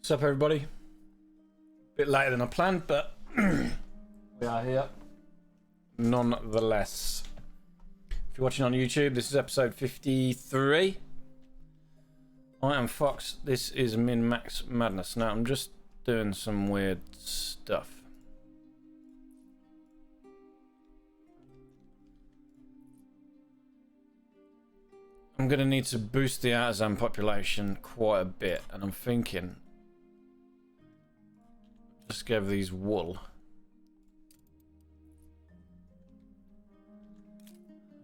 What's up, everybody? Bit later than I planned, but we are here nonetheless. If you're watching on YouTube, this is episode 53. I am Fox. This is Min Max Madness. Now, I'm just doing some weird stuff. I'm going to need to boost the artisan population quite a bit, and I'm thinking just give these wool.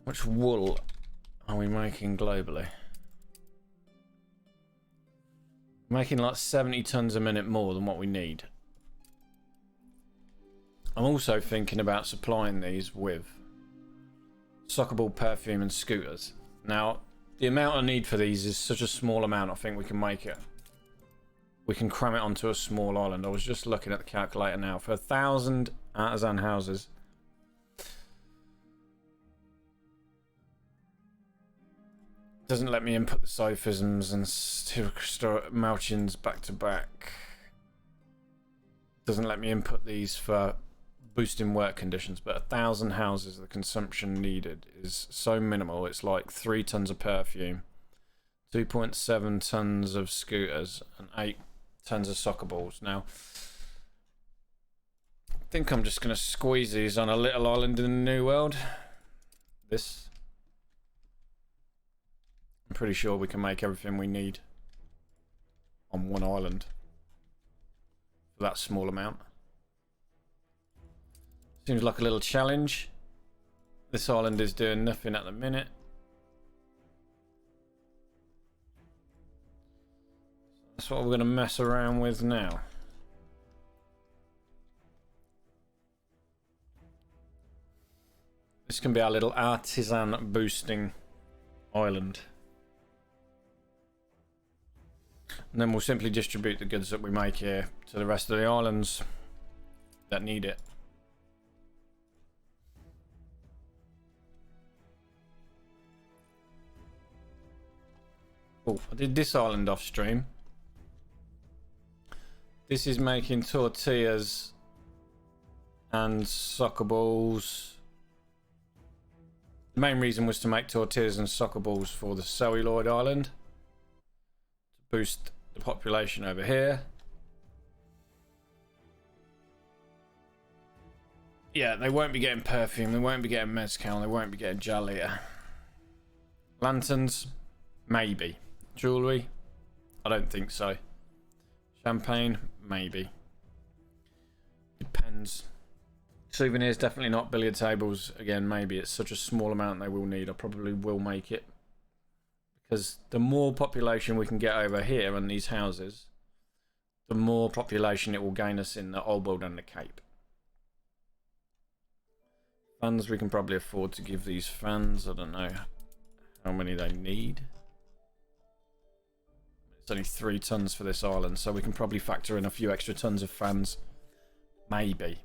Which wool are we making globally? Making like 70 tons a minute more than what we need. I'm also thinking about supplying these with soccer ball, perfume and scooters. Now, the amount I need for these is such a small amount, I think we can make it. We can cram it onto a small island. I was just looking at the calculator now. For 1,000 artisan houses, doesn't let me input the sophisms and Malchins back to back. Doesn't let me input these for boosting work conditions, but 1,000 houses, the consumption needed is so minimal. It's like 3 tons of perfume, 2.7 tons of scooters, and 8 tons of soccer balls. Now, I think I'm just going to squeeze these on a little island in the New World. This. I'm pretty sure we can make everything we need on one island for that small amount. Seems like a little challenge. This island is doing nothing at the minute. That's what we're going to mess around with now. This can be our little artisan boosting island. And then we'll simply distribute the goods that we make here to the rest of the islands that need it. Oh, I did this island off stream. This is making tortillas and soccer balls. The main reason was to make tortillas and soccer balls for the celluloid island, to boost the population over here. Yeah, they won't be getting perfume, they won't be getting mezcal, they won't be getting jalea. Lanterns, maybe. Jewellery, I don't think so. Champagne, maybe. Depends. Souvenirs, definitely not. Billiard tables, again, maybe. It's such a small amount they will need. I probably will make it. Because the more population we can get over here in these houses, the more population it will gain us in the Old World and the Cape. Fans, we can probably afford to give these fans. I don't know how many they need. It's only 3 tons for this island, so we can probably factor in a few extra tons of fans. Maybe.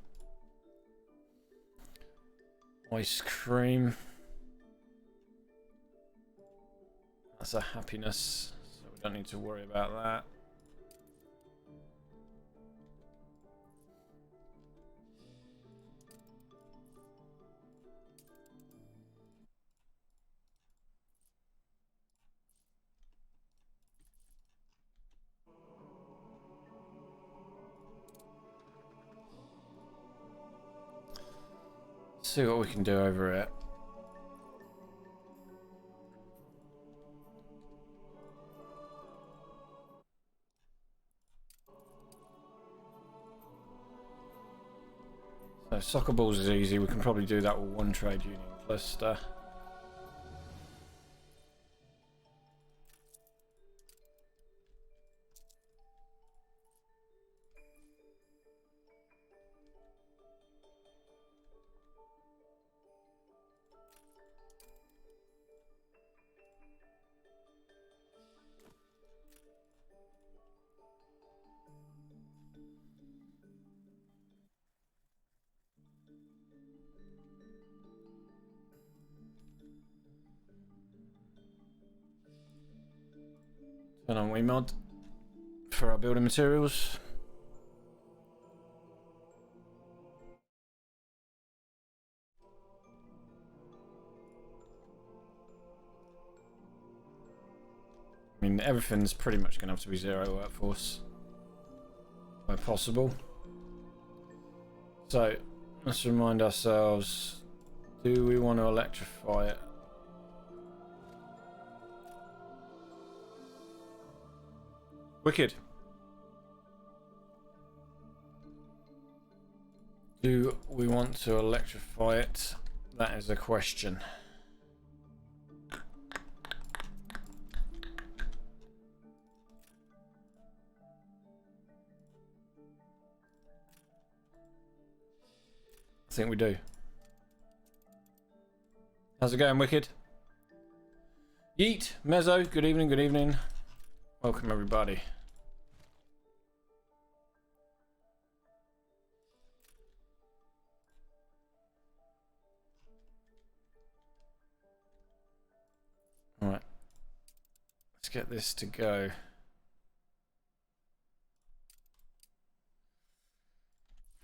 Ice cream. That's a happiness, so we don't need to worry about that. See what we can do over it. So soccer balls is easy. We can probably do that with 1 trade union cluster. Turn on WeMod for our building materials. I mean, everything's pretty much going to have to be 0 workforce where possible. So, let's remind ourselves, do we want to electrify it? Wicked. Do we want to electrify it? That is a question. I think we do. How's it going, Wicked? Yeet, Mezzo, good evening, good evening. Welcome, everybody. Alright. Let's get this to go.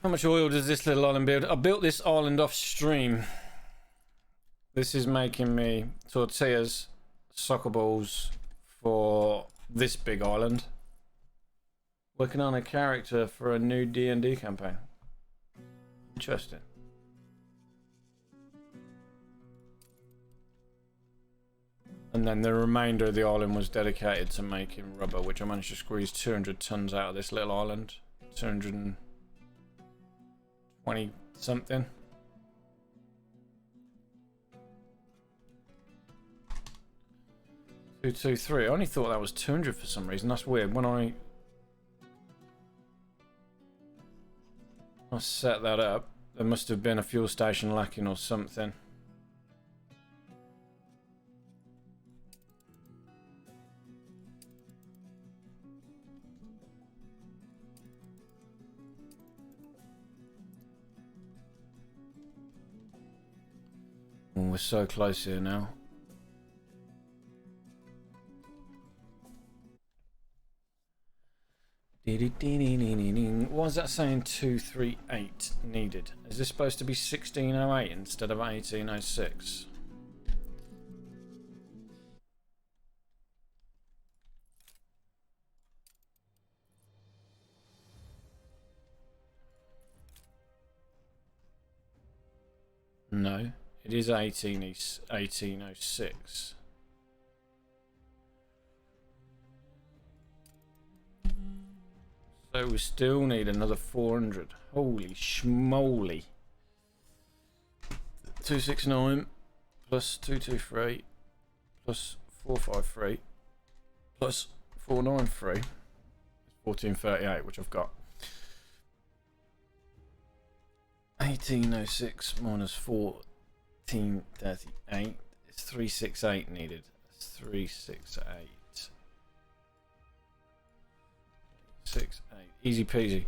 How much oil does this little island build? I built this island off stream. This is making me tortillas, soccer balls for this big island. Working on a character for a new D&D campaign. Interesting. And then the remainder of the island was dedicated to making rubber, which I managed to squeeze 200 tons out of this little island. 220 something. Two, two, three. I only thought that was 200 for some reason. That's weird. When I set that up, there must have been a fuel station lacking or something. Oh, we're so close here now. Why is that saying 238 needed? Is this supposed to be 1608 instead of 1806? No, it is 1806. So we still need another 400. Holy schmoly. 269 plus 223 plus 453 plus 493. 1438, which I've got. 1806 minus 1438. It's 368 needed. It's 368. 68. Easy peasy.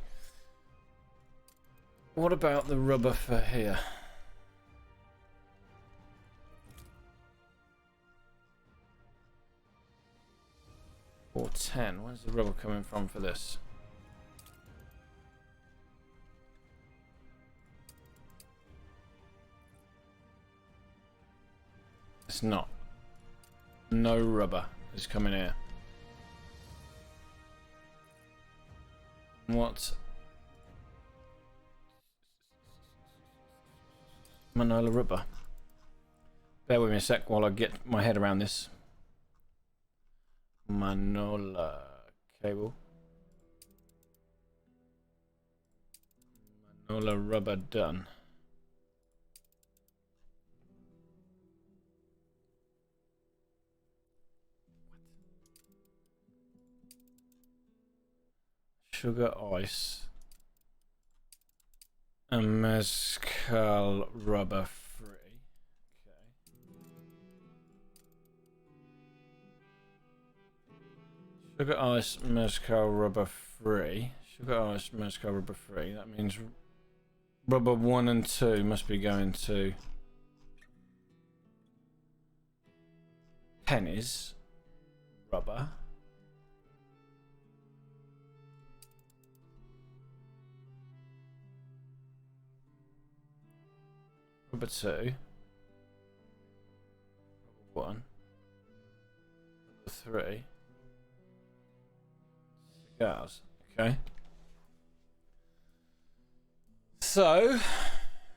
What about the rubber for here? Or 10. Where's the rubber coming from for this? It's not. No rubber is coming here. What? Manila rubber. Bear with me a sec while I get my head around this. Manola cable. Manola rubber done. Sugar ice. And mezcal rubber free. Okay. Sugar ice, mezcal rubber free. Sugar ice, mezcal rubber free. That means rubber 1 and 2 must be going to pennies. Rubber. Rubber 2. Rubber 1. Rubber 3. Cigars. Okay. So,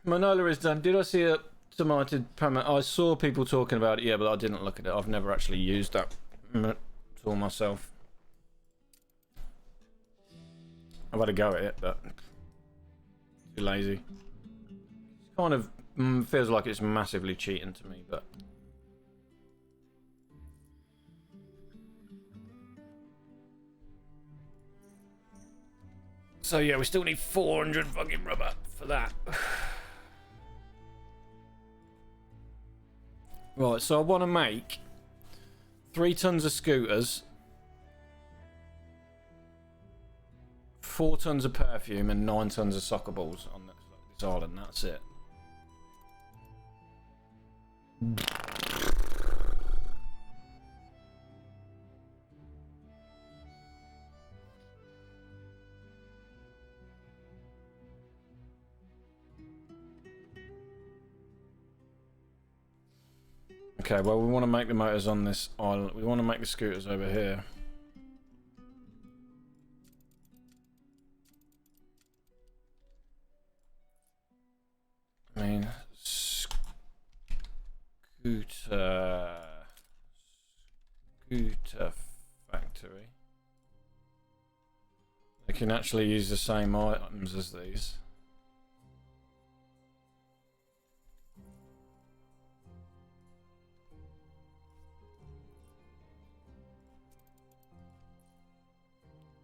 Manola is done. Did I see a tomated permanent? I saw people talking about it, yeah, but I didn't look at it. I've never actually used that tool myself. I've had a go at it, but too lazy. It's kind of feels like it's massively cheating to me, but so yeah, we still need 400 fucking rubber for that. Right, so I want to make 3 tons of scooters, 4 tons of perfume, and 9 tons of soccer balls on this island. That's it. Okay, well, we want to make the motors on this island. We want to make the scooters over here. I mean, scooter factory. They can actually use the same items as these.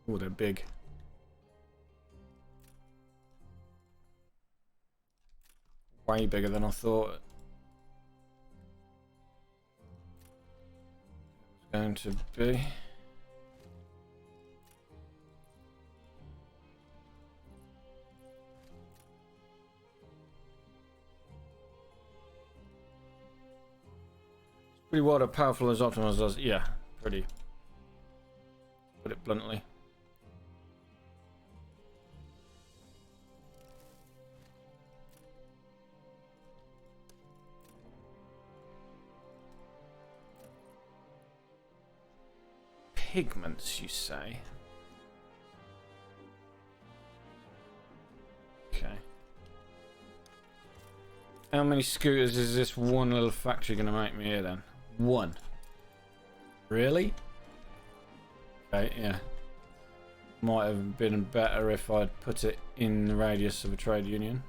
Oh, they're big. Way bigger than I thought it was going to be. It's pretty wide, powerful as Optimus does. Yeah, pretty. Put it bluntly. Pigments, you say? Okay. How many scooters is this one little factory going to make me here then? One. Really? Okay, yeah. Might have been better if I'd put it in the radius of a trade union.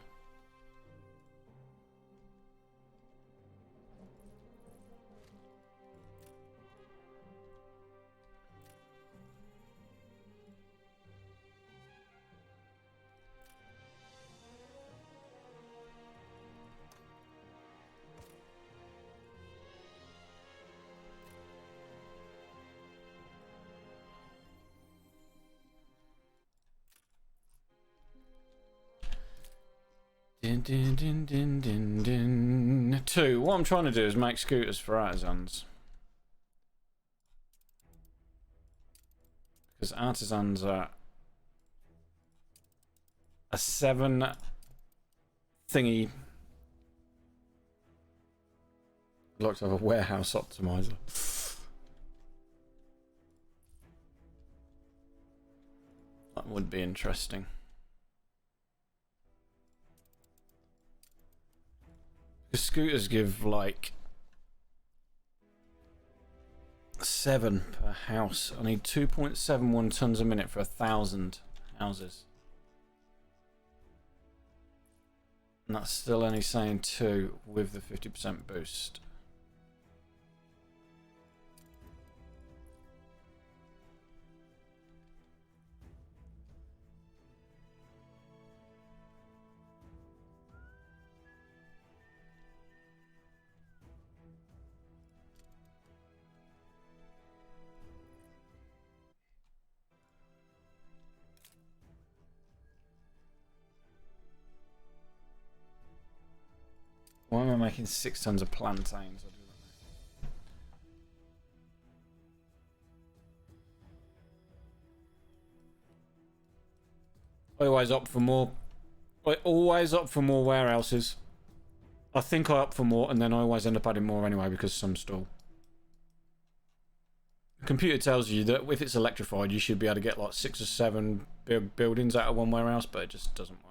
Din, din, din, din, din, din. 2. What I'm trying to do is make scooters for artisans. Because artisans are a 7 thingy. I'd like to have a warehouse optimizer. That would be interesting. The scooters give like 7 per house. I need 2.71 tons a minute for 1,000 houses. And that's still only saying 2 with the 50% boost. Why am I making 6 tons of plantains? I always opt for more. I always opt for more warehouses. I think I opt for more, and then I always end up adding more anyway because some stall. The computer tells you that if it's electrified, you should be able to get like 6 or 7 buildings out of one warehouse, but it just doesn't work.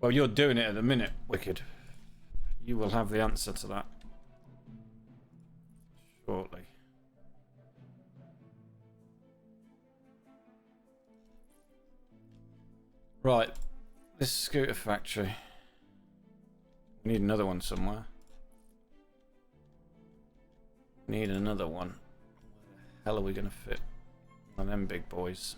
Well, you're doing it at the minute, Wicked. You will have the answer to that shortly. Right, this scooter factory. We need another one somewhere. Need another one. Where the hell are we going to fit one of them big boys?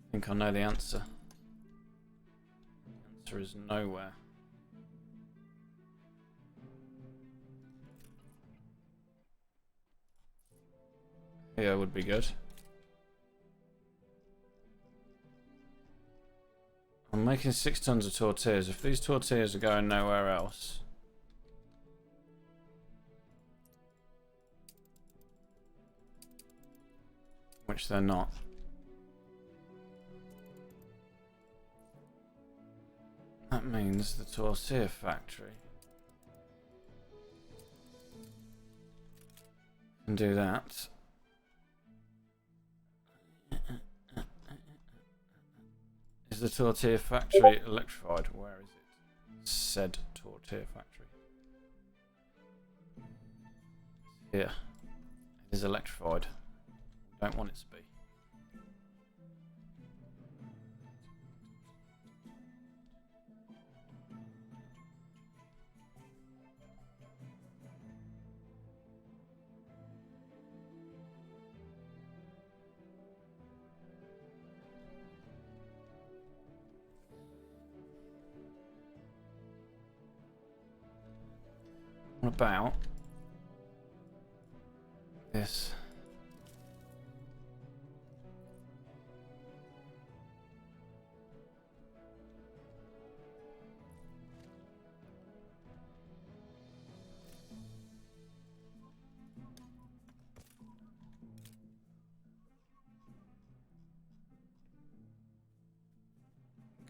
I think I know the answer. The answer is nowhere. Yeah, would be good. I'm making 6 tons of tortillas. If these tortillas are going nowhere else, which they're not. That means the tortilla factory can do that. Is the tortilla factory electrified? Where is it? Said tortilla factory. Here. It is electrified. Don't want it to be. What about this?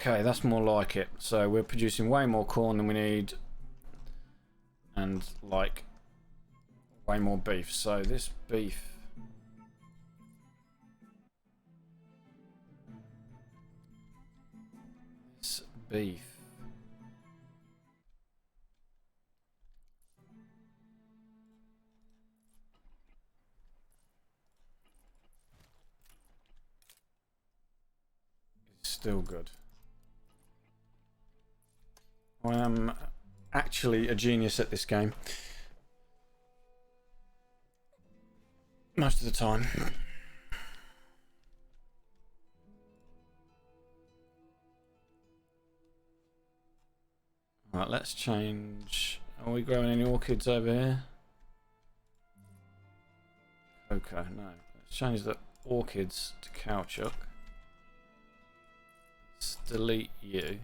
Okay, that's more like it. So we're producing way more corn than we need. And, like, way more beef. So this beef... This beef... is still good. I am actually a genius at this game. Most of the time. Right, let's change. Are we growing any orchids over here? Okay, no. Let's change the orchids to caoutchouc. Let's delete you.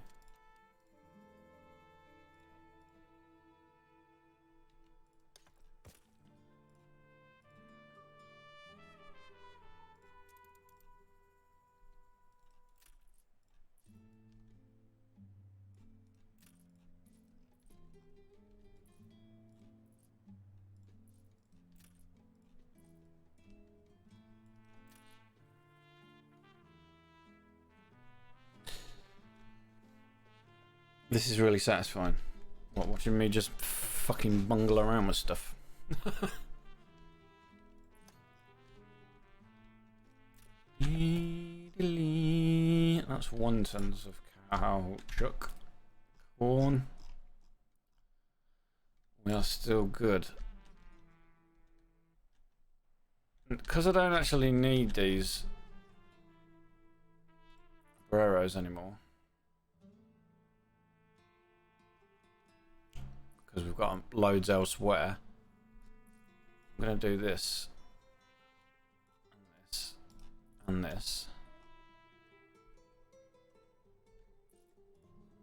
This is really satisfying. What, watching me just fucking bungle around with stuff. That's 1 ton of caoutchouc. Corn. We are still good. Because I don't actually need these Barreros anymore. Because we've got loads elsewhere. I'm going to do this. And this. And this.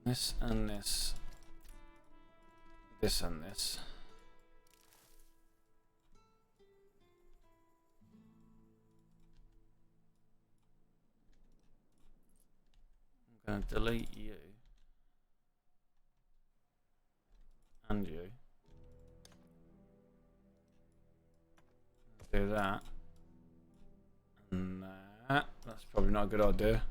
This and this. This and this. I'm going to delete you. And you. Do that. And that. That's probably not a good idea.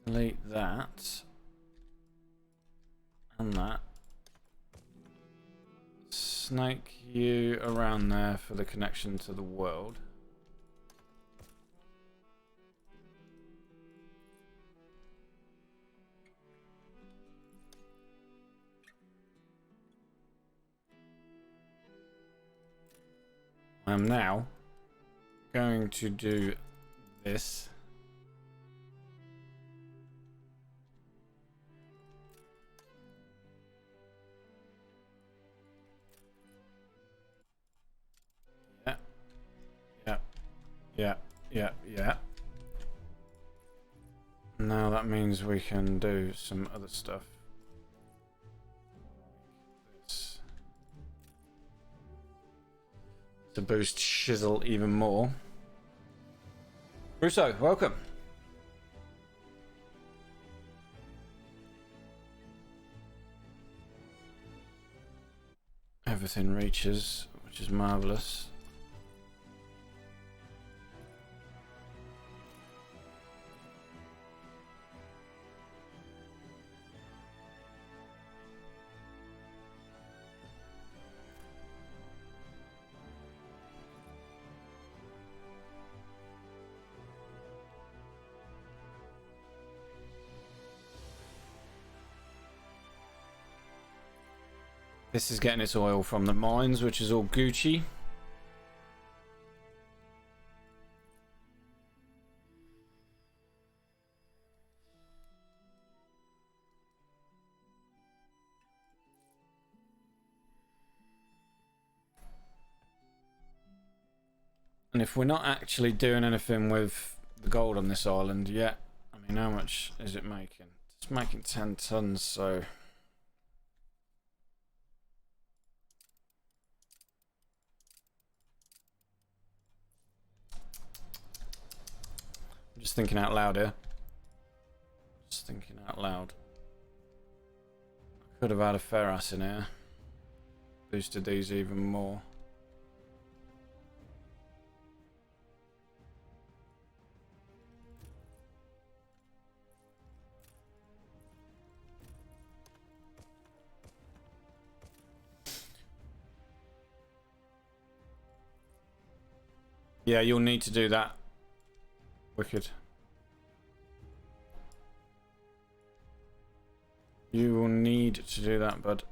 Delete that. And that. Snake you around there for the connection to the world. I am now going to do this. Yeah. Now that means we can do some other stuff. This. To boost shizzle even more. Russo, welcome. Everything reaches, which is marvelous. This is getting its oil from the mines, which is all Gucci. And if we're not actually doing anything with the gold on this island yet, I mean, how much is it making? It's making 10 tons, so... Just thinking out loud here. Just thinking out loud. Could have had a ferrace in here. Boosted these even more. Yeah, you'll need to do that. Wicked. You will need to do that, bud.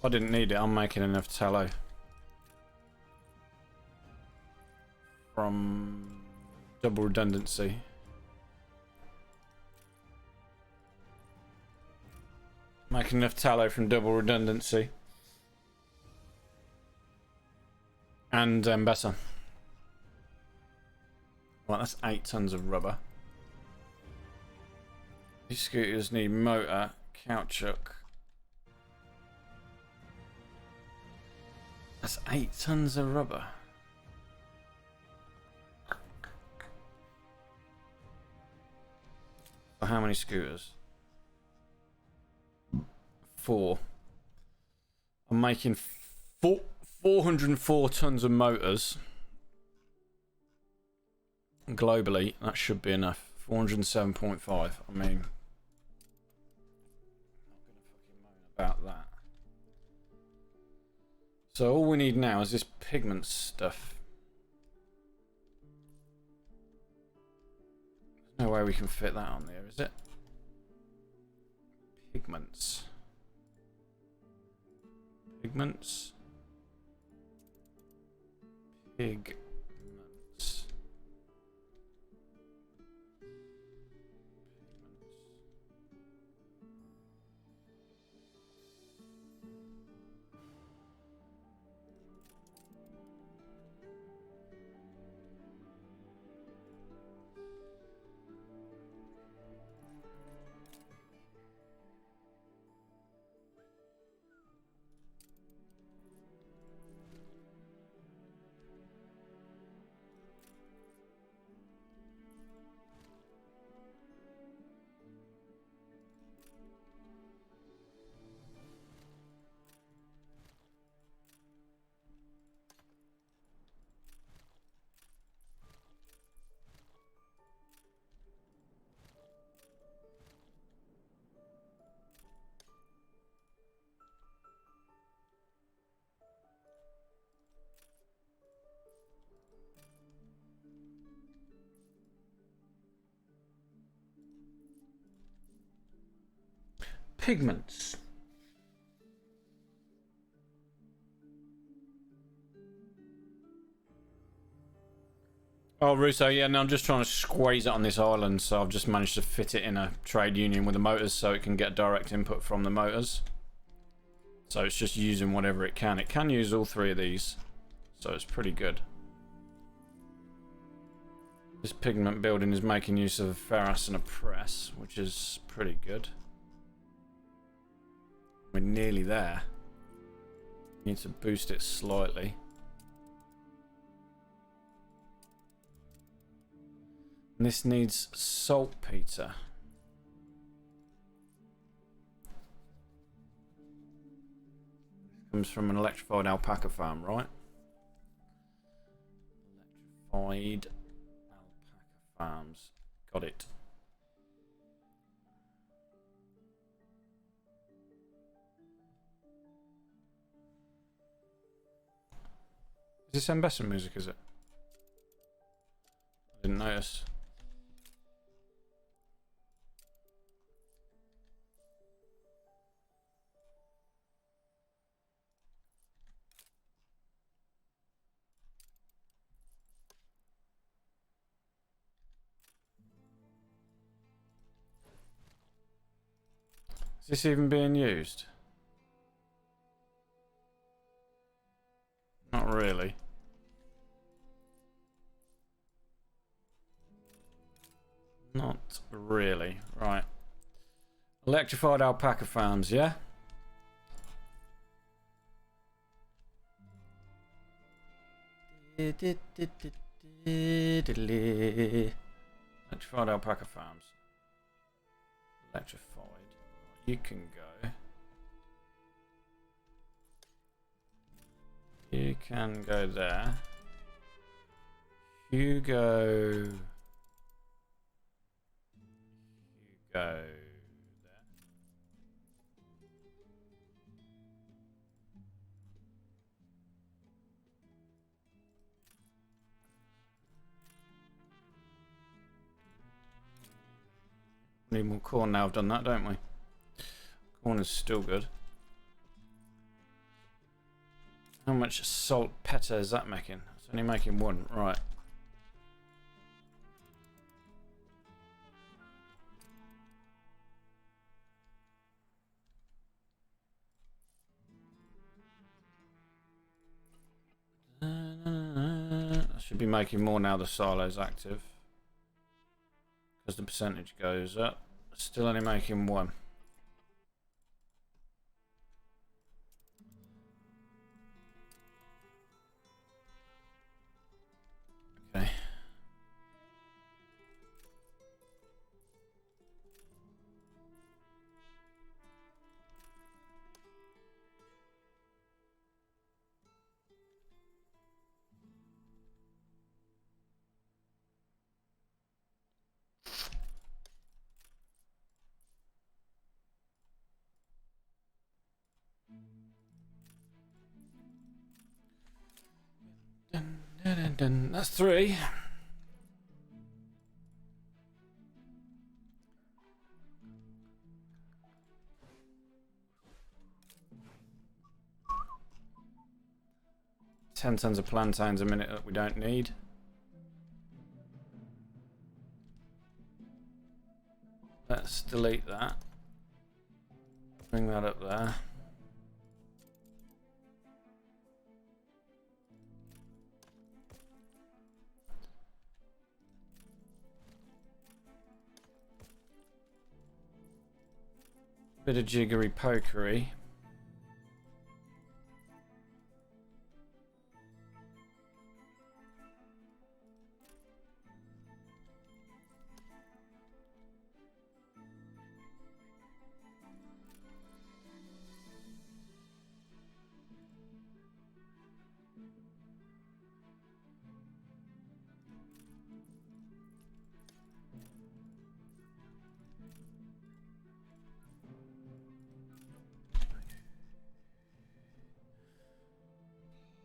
I didn't need it. I'm making enough tallow. From double redundancy. Making enough tallow from double redundancy. And better. Well, that's 8 tons of rubber. These scooters need motor, caoutchouc. That's 8 tons of rubber. For how many scooters? 4. I'm making 404 tons of motors. Globally, that should be enough. 407.5. I mean, I'm not gonna fucking moan about that. So all we need now is this pigment stuff. There's no way we can fit that on there, is it? Pigments. Pigments. Pigments. Pigments. Oh, Russo, yeah, no, I'm just trying to squeeze it on this island, so I've just managed to fit it in a trade union with the motors so it can get direct input from the motors. So it's just using whatever it can. It can use all 3 of these, so it's pretty good. This pigment building is making use of a ferrace and a press, which is pretty good. We're nearly there. Need to boost it slightly. And this needs saltpeter. Comes from an electrified alpaca farm, right? Electrified alpaca farms. Got it. Is this ambassador music, is it? I didn't notice. Is this even being used? Not really. Not really. Right. Electrified alpaca farms, yeah? Electrified alpaca farms. Electrified. You can go. You can go there. You go. You go there. Need more corn now. I've done that, don't we? Corn is still good. How much saltpeter is that making? It's only making one, right. I should be making more now the silo's active. Because the percentage goes up. Still only making one. Okay. That's 3. Ten tons of plantains a minute that we don't need. Let's delete that. Bring that up there. Bit of jiggery pokery.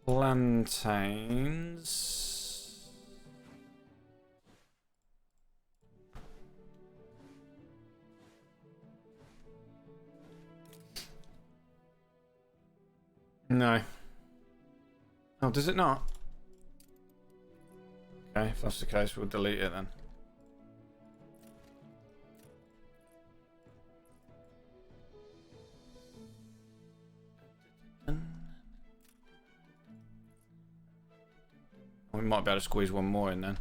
Plantains. No. Oh, does it not? Okay, if that's the case, we'll delete it then. We might be able to squeeze one more in then.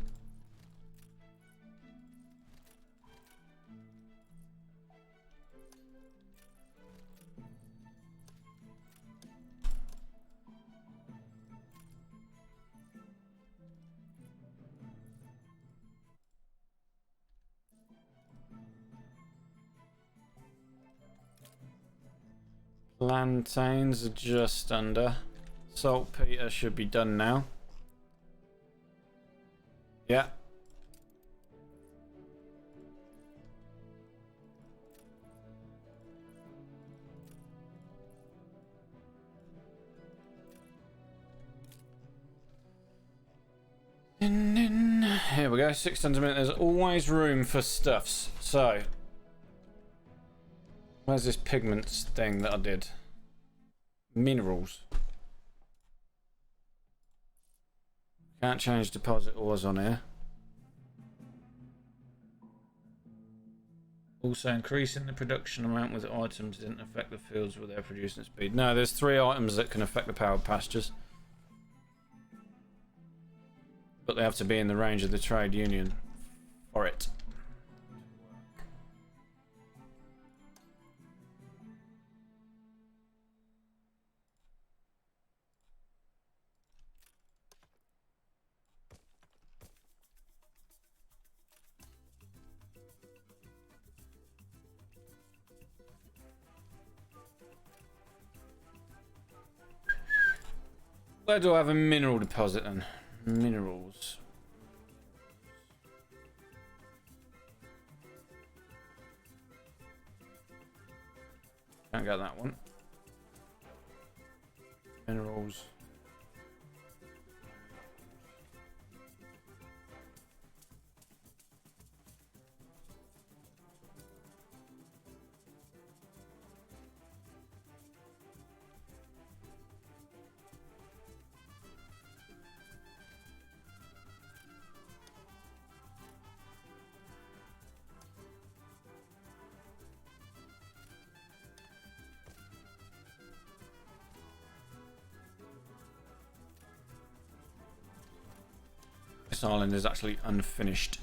Plantains are just under. Saltpeter should be done now. Yeah. Here we go, 6 tons a minute. There's always room for stuffs. So, where's this pigments thing that I did? Minerals. Can't change deposit ores on here. Also, increasing the production amount with items didn't affect the fields with their producing speed. No, there's 3 items that can affect the powered pastures. But they have to be in the range of the trade union for it. Where do I have a mineral deposit then? Minerals. Can't get that one. Minerals. This island is actually unfinished.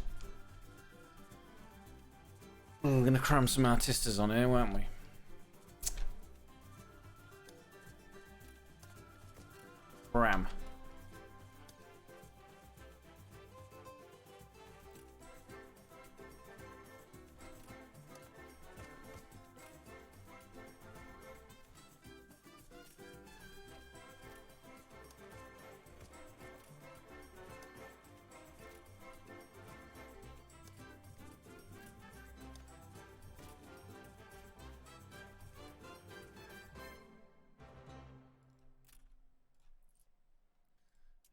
We're going to cram some artistas on here, won't we? Cram.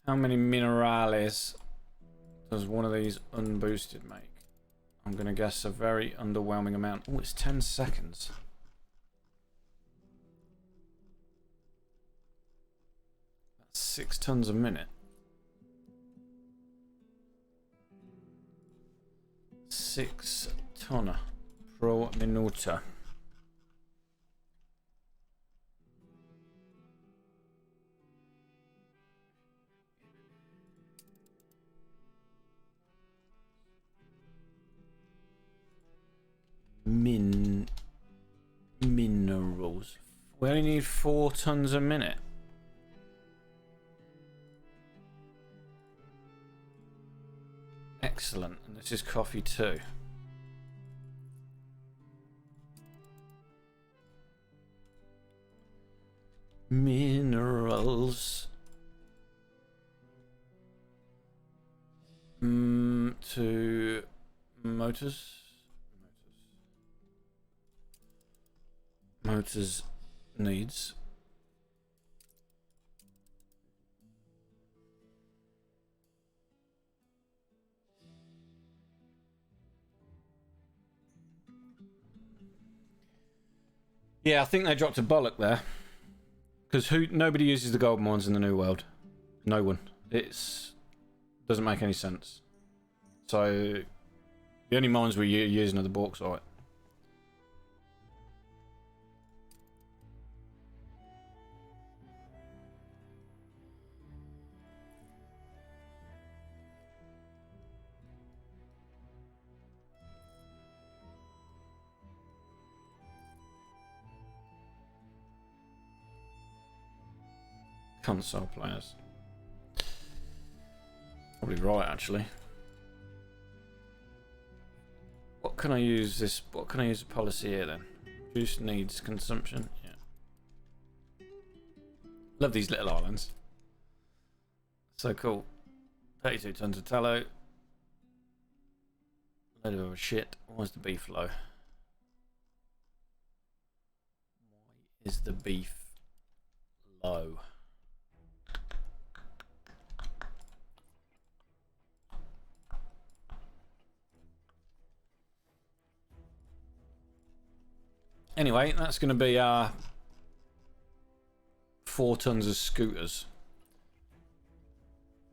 How many minerales does one of these unboosted make? I'm going to guess a very underwhelming amount. Oh, it's 10 seconds. That's 6 tons a minute. 6 tonne pro minuta. Minerals. We only need 4 tons a minute. Excellent. And this is coffee too. Minerals. To motors. Motors needs. Yeah, I think they dropped a bollock there. Because nobody uses the gold mines in the New World. No one. It's doesn't make any sense. So the only mines we're using are the bauxite. Console players. Probably right, actually. What can I use this? What can I use the policy here then? Juice needs consumption. Yeah. Love these little islands. So cool. 32 tons of tallow. Load of other shit. Why's the beef low? Why is the beef low? Anyway, that's going to be our 4 tons of scooters.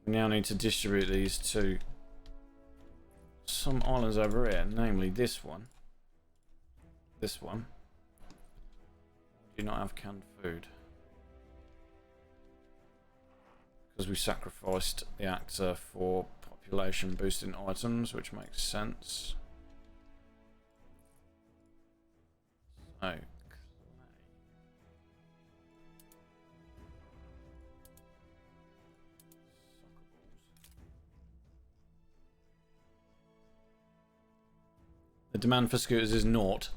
We now need to distribute these to some islands over here, namely this one. This one. Do not have canned food. Because we sacrificed the actor for population boosting items, which makes sense. So, clay. The demand for scooters is naught.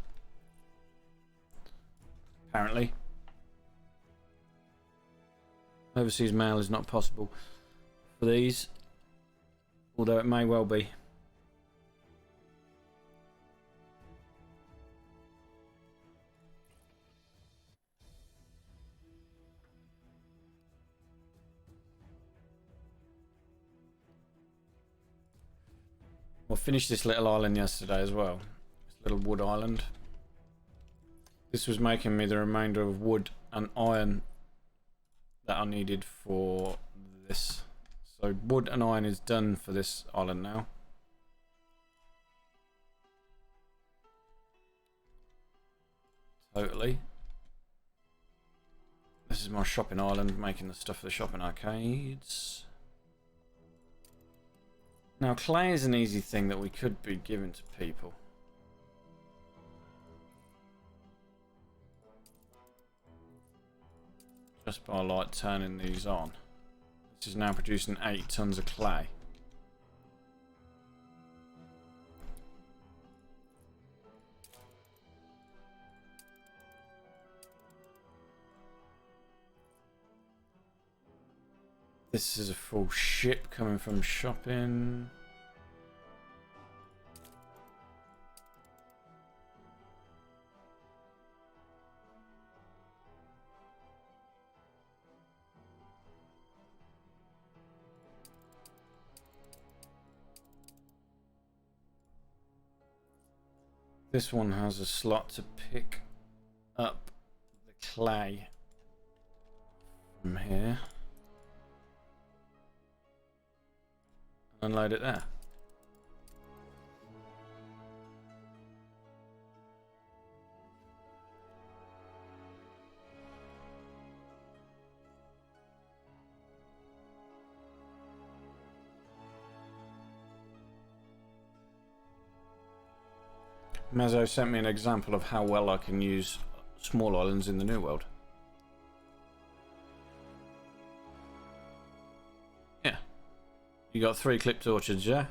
Apparently. Overseas mail is not possible for these, although it may well be. Well, finished this little island yesterday as well. This little wood island. This was making me the remainder of wood and iron that I needed for this. So wood and iron is done for this island now. Totally. This is my shopping island, making the stuff for the shopping arcades. Now, clay is an easy thing that we could be giving to people. Just by like turning these on. This is now producing 8 tons of clay. This is a full ship coming from shopping. This one has a slot to pick up the clay from here. Unload it there. Mezzo sent me an example of how well I can use small islands in the New World. Yeah. You got 3 clipped orchards, yeah?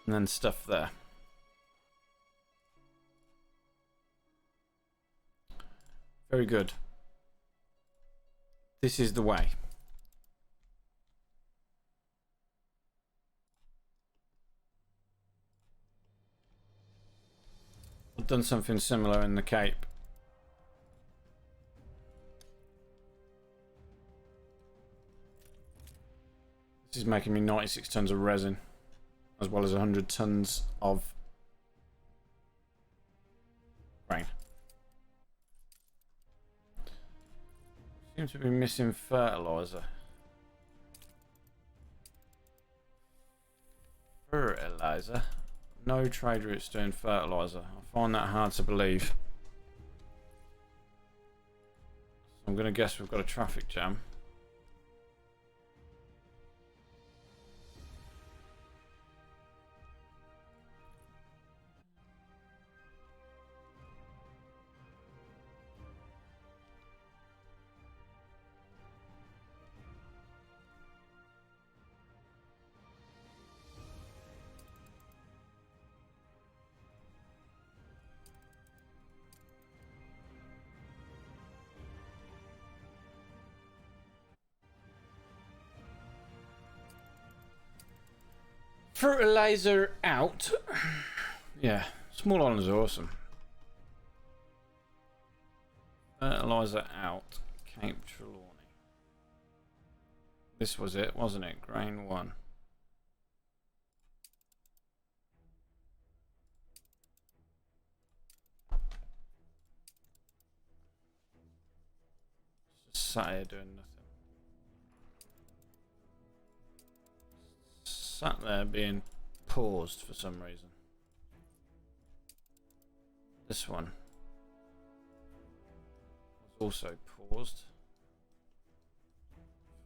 And then stuff there. Very good. This is the way. I've done something similar in the Cape. This is making me 96 tons of resin, as well as 100 tons of grain. Seem to be missing fertilizer. Fertilizer? No trade routes doing fertilizer. I find that hard to believe. So I'm going to guess we've got a traffic jam. Fertilizer out. Yeah, small islands are awesome. Fertilizer out. Cape Trelawney. This was it, wasn't it? Grain 1. Just sat here doing nothing. Sat there being paused for some reason. This one was also paused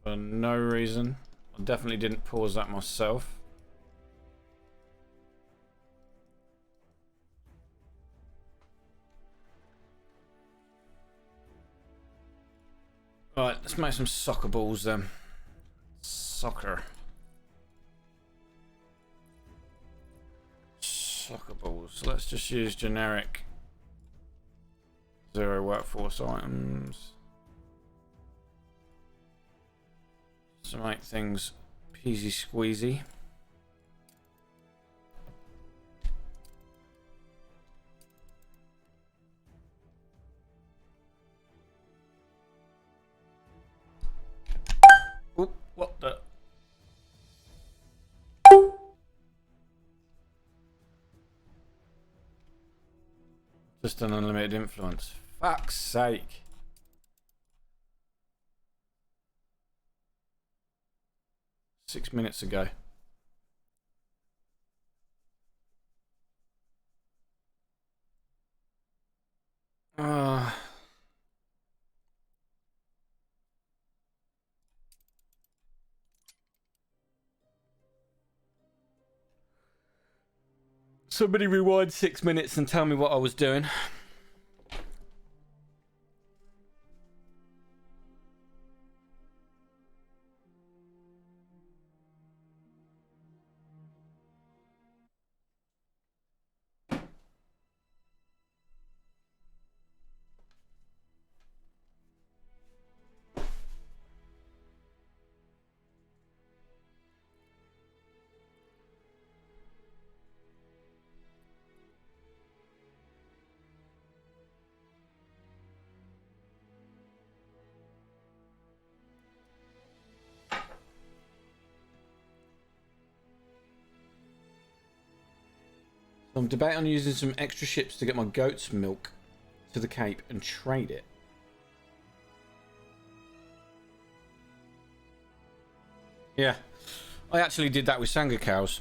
for no reason. I definitely didn't pause that myself. Right, let's make some soccer balls then. Soccer. Soccer balls. Let's just use generic 0 workforce items. to make things peasy squeezy. Oop, what the? Just an unlimited influence. Fuck's sake. Six minutes ago. Somebody rewind 6 minutes and tell me what I was doing. I'm debating on using some extra ships to get my goat's milk to the Cape and trade it. Yeah, I actually did that with Sangha cows.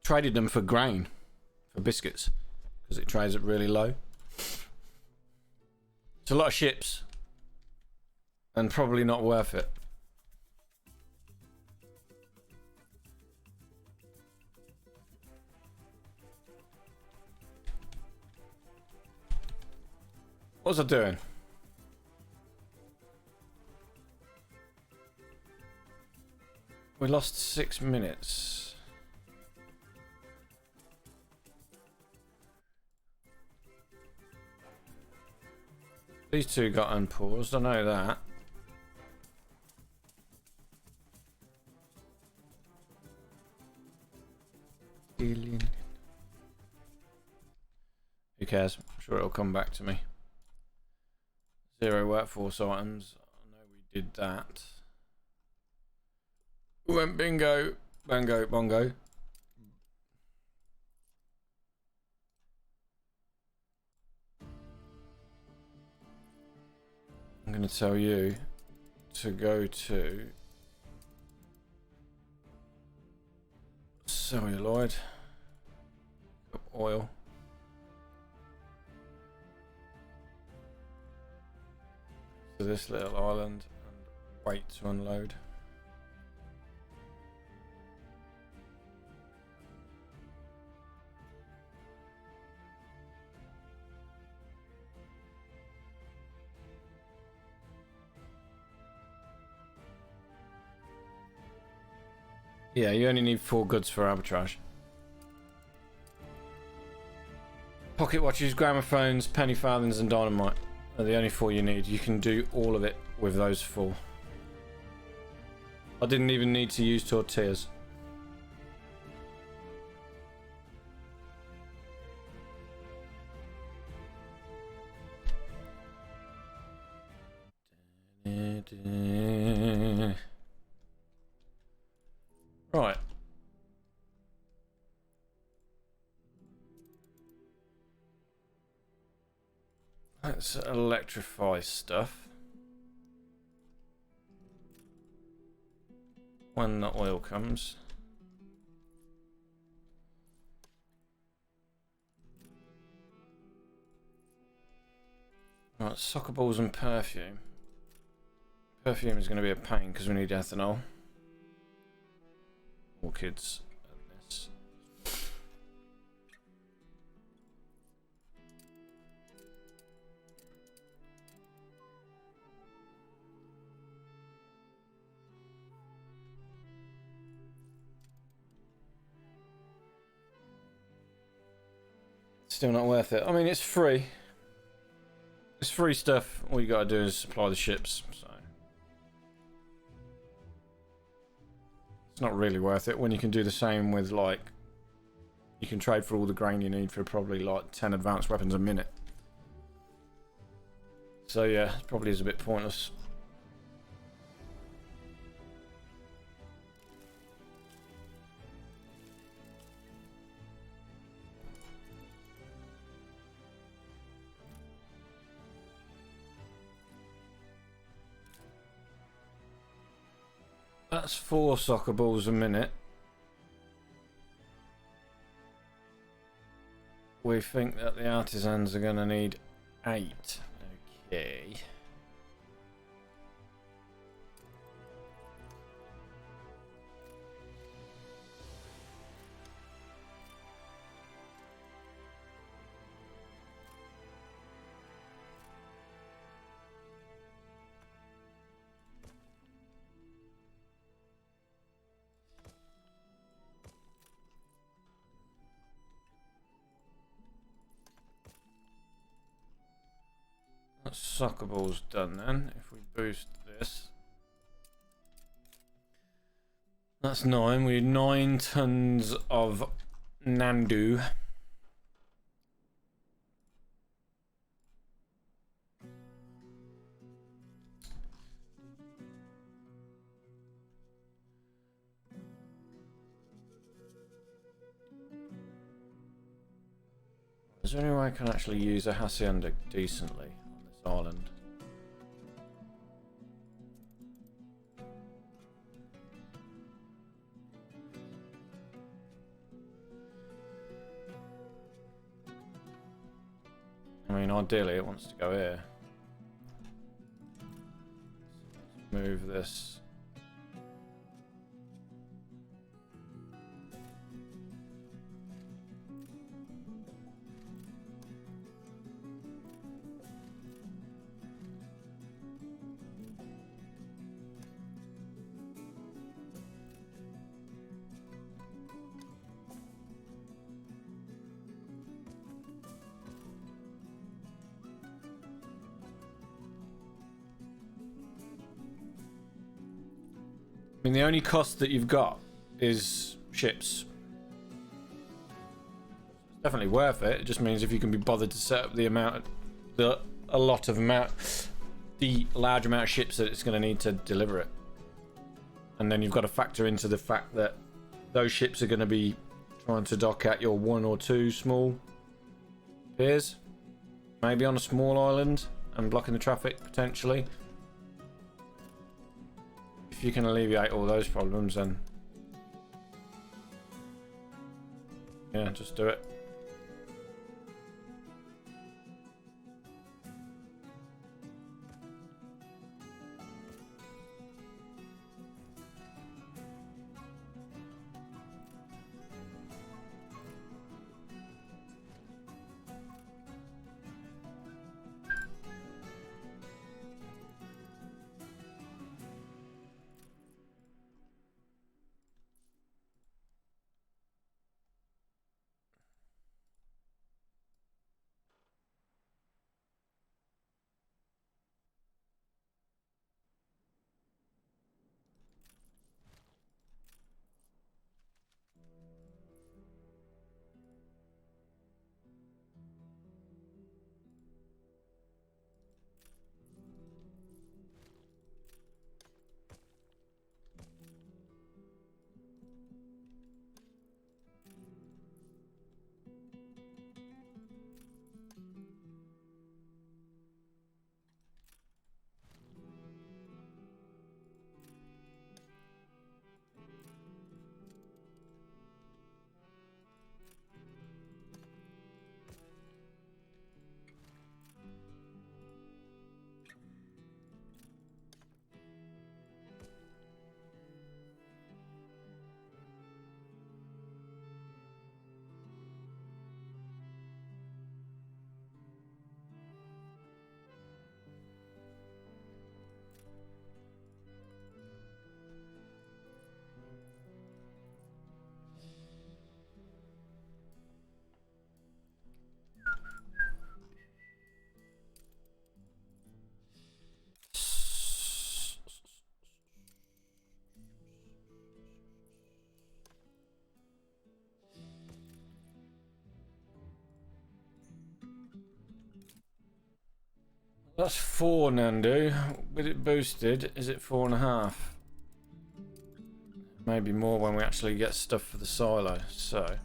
Traded them for grain, for biscuits, because it trades it really low. It's a lot of ships, and probably not worth it. What was I doing? We lost 6 minutes. These two got unpaused, I know that. Who cares? I'm sure it'll come back to me. 0 workforce items. I know we did that. We went bingo, bango, bongo. I'm going to tell you to go to celluloid, oil. To this little island and wait to unload. Yeah, you only need 4 goods for arbitrage. Pocket watches, gramophones, penny farthings and dynamite are the only 4 you need. You can do all of it with those 4. I didn't even need to use tortillas. Right. Let's electrify stuff. When the oil comes. Right, soccer balls and perfume. Perfume is going to be a pain because we need ethanol. Orchids and this. Still not worth it. I mean, it's free. It's free stuff. All you gotta do is supply the ships. So It's not really worth it when you can do the same with, like, you can trade for all the grain you need for probably like 10 advanced weapons a minute. So yeah, it probably is a bit pointless. That's 4 soccer balls a minute. We think that the artisans are going to need 8. Okay. That soccer ball's done then. If we boost this, that's 9. We need 9 tons of Nandu. Is there any way I can actually use a hacienda decently on this island? I mean, ideally it wants to go here. So let's move this. I mean, the only cost that you've got is ships. It's definitely worth it. It just means if you can be bothered to set up the large amount of ships that it's going to need to deliver it. And then you've got to factor into the fact that those ships are going to be trying to dock at your 1 or 2 small piers. Maybe on a small island and blocking the traffic potentially. If you can alleviate all those problems, then yeah, just do it. That's 4, Nandu. With it boosted, is it 4.5? Maybe more when we actually get stuff for the silo, so...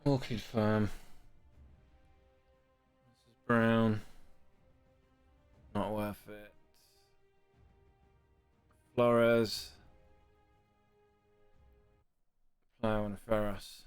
Orchid Farm. This is brown. Not worth it. Flores. Plough and Ferris.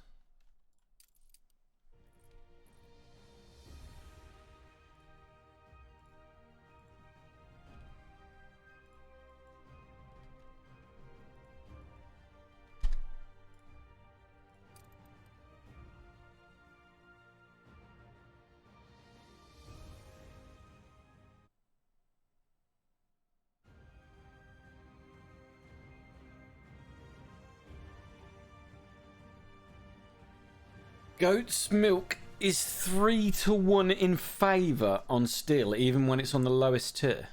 Goat's milk is 3-1 in favour on still, even when it's on the lowest tier.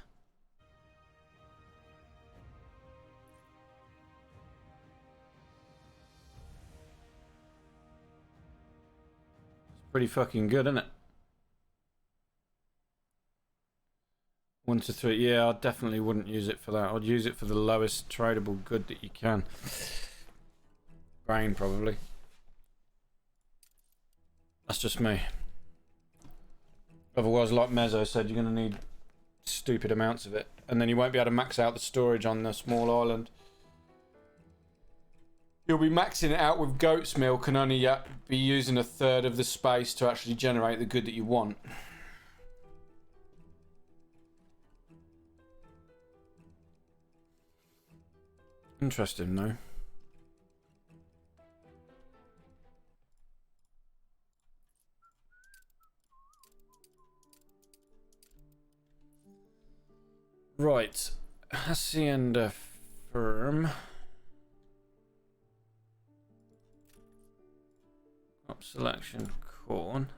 It's pretty fucking good, isn't it? 1 to 3. Yeah, I definitely wouldn't use it for that. I'd use it for the lowest tradable good that you can. Grain, probably. That's just me. Otherwise, like Mezzo said, you're going to need stupid amounts of it. And then you won't be able to max out the storage on the small island. You'll be maxing it out with goat's milk and only be using 1/3 of the space to actually generate the good that you want. Interesting, though. Right, Hacienda Firm. Crop selection corn.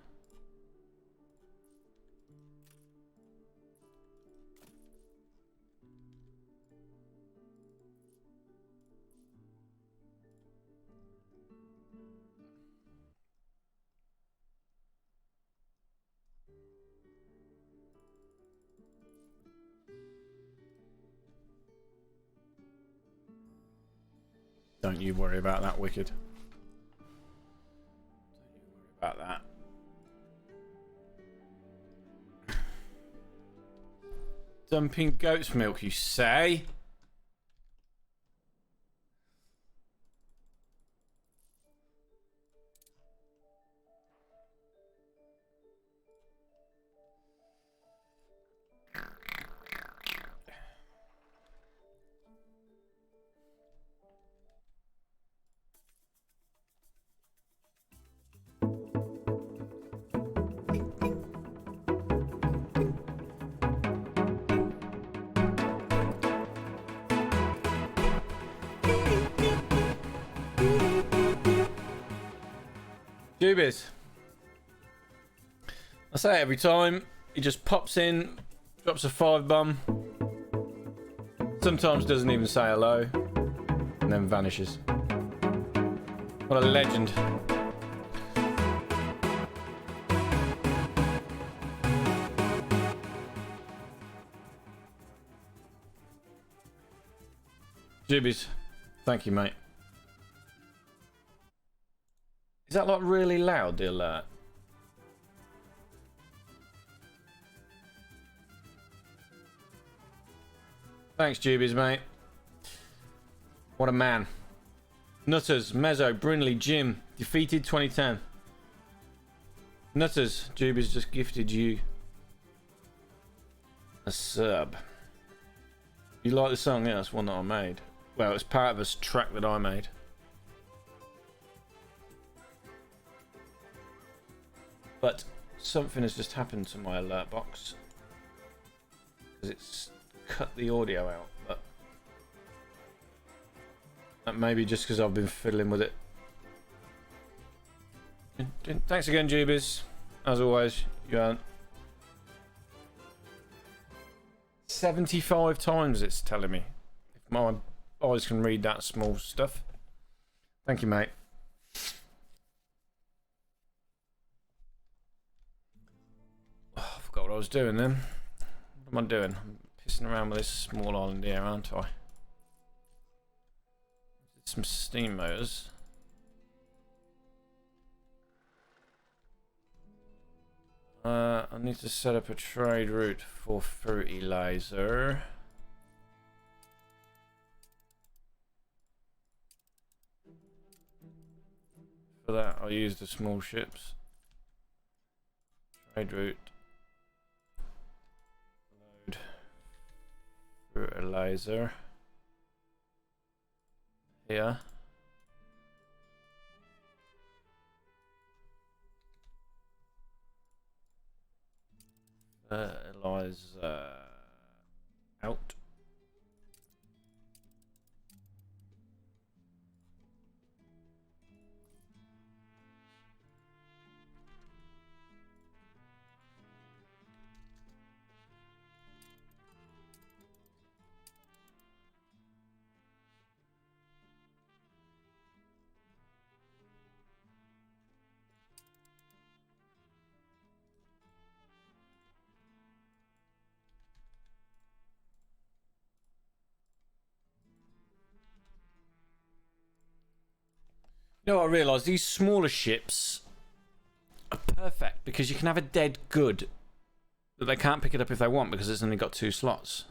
Don't you worry about that, Wicked. Don't you worry about that. Dumping goat's milk, you say? Jubies. I say it every time. He just pops in, drops a 5-bomb. Sometimes doesn't even say hello, and then vanishes. What a legend. Jubies. Thank you, mate. Is that like really loud, the alert? Thanks, Jubies, mate. What a man. Nutters, Mezzo, Brinley, Jim. Defeated 2010. Nutters, Juby's just gifted you a sub. You like the song? Yeah, it's one that I made. Well, it's part of a track that I made. But something has just happened to my alert box. Because it's cut the audio out. But that may be just because I've been fiddling with it. Thanks again, Jubies. As always, you earn 75 times it's telling me. If my eyes can read that small stuff. Thank you, mate. Oh, I forgot what I was doing then. What am I doing? I'm pissing around with this small island here, aren't I? Some steam motors. I need to set up a trade route for fertilizer. For that, I'll use the small ships. Trade route. Load fertilizer. Here. Fertilizer out. You know what I realised? These smaller ships are perfect because you can have a dead good that they can't pick it up if they want because it's only got 2 slots.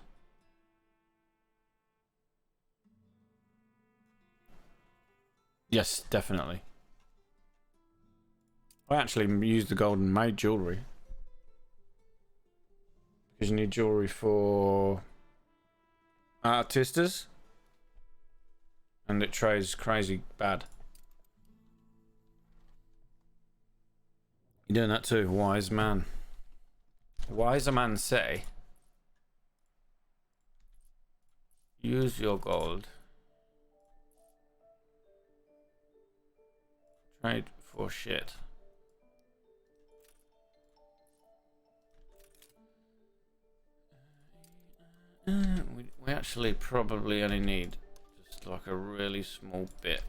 Yes, definitely. I actually used the gold and made jewellery. Because you need jewellery for artistas. And it trades crazy bad. You're doing that too, wise man. Wise a man say, use your gold. Trade for shit. We actually probably only need just like a really small bit.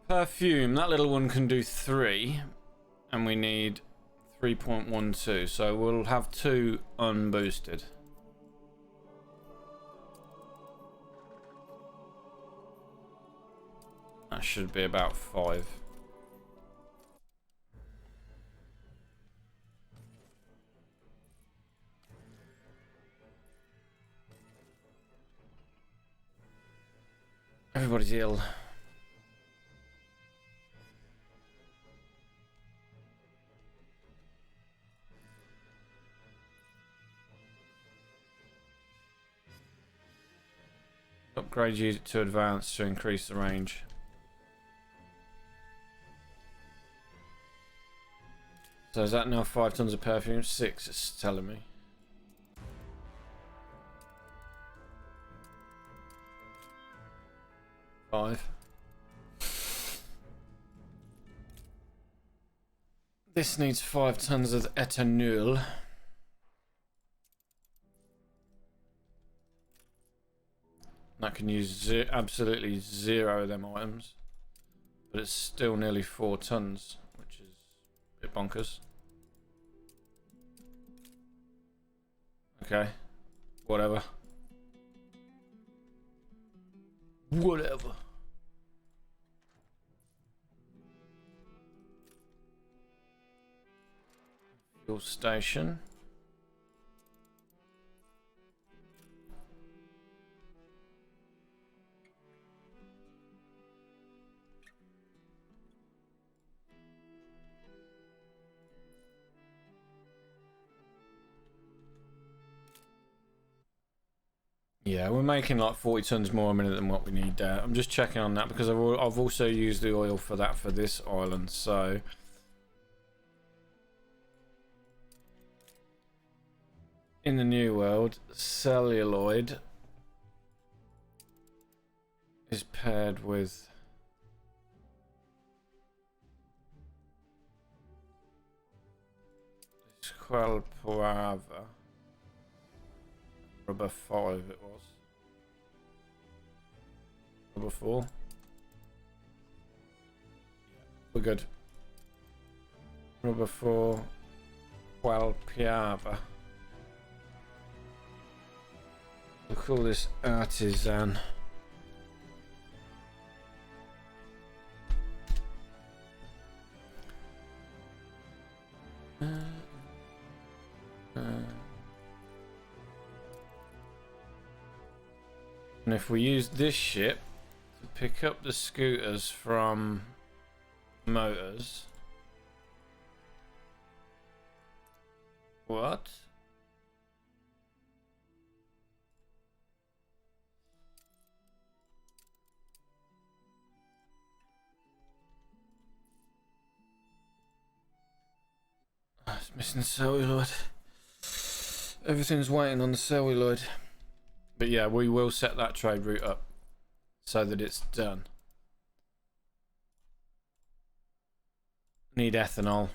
Perfume, that little one can do 3, and we need 3.12, so we'll have 2 unboosted. That should be about 5. Everybody's ill. Upgrade you to advanced to increase the range. So is that now 5 tons of perfume? 6, it's telling me. Five. This needs 5 tons of ethanol. That can use absolutely 0 of them items, but it's still nearly 4 tons, which is Bit bonkers. Okay. Whatever. Whatever. Fuel station. Yeah, we're making like 40 tons more a minute than what we need there. I'm just checking on that because I've also used the oil for that for this island, so... In the New World, celluloid is paired with... Squalpava. Rubber 5 it was. Rubber 4. We're good. Rubber 4. Qualpiava. We'll call this artisan. And if we use this ship to pick up the scooters from motors... What? Oh, it's missing celluloid. Everything's waiting on the celluloid. But yeah, we will set that trade route up so that it's done. Need ethanol.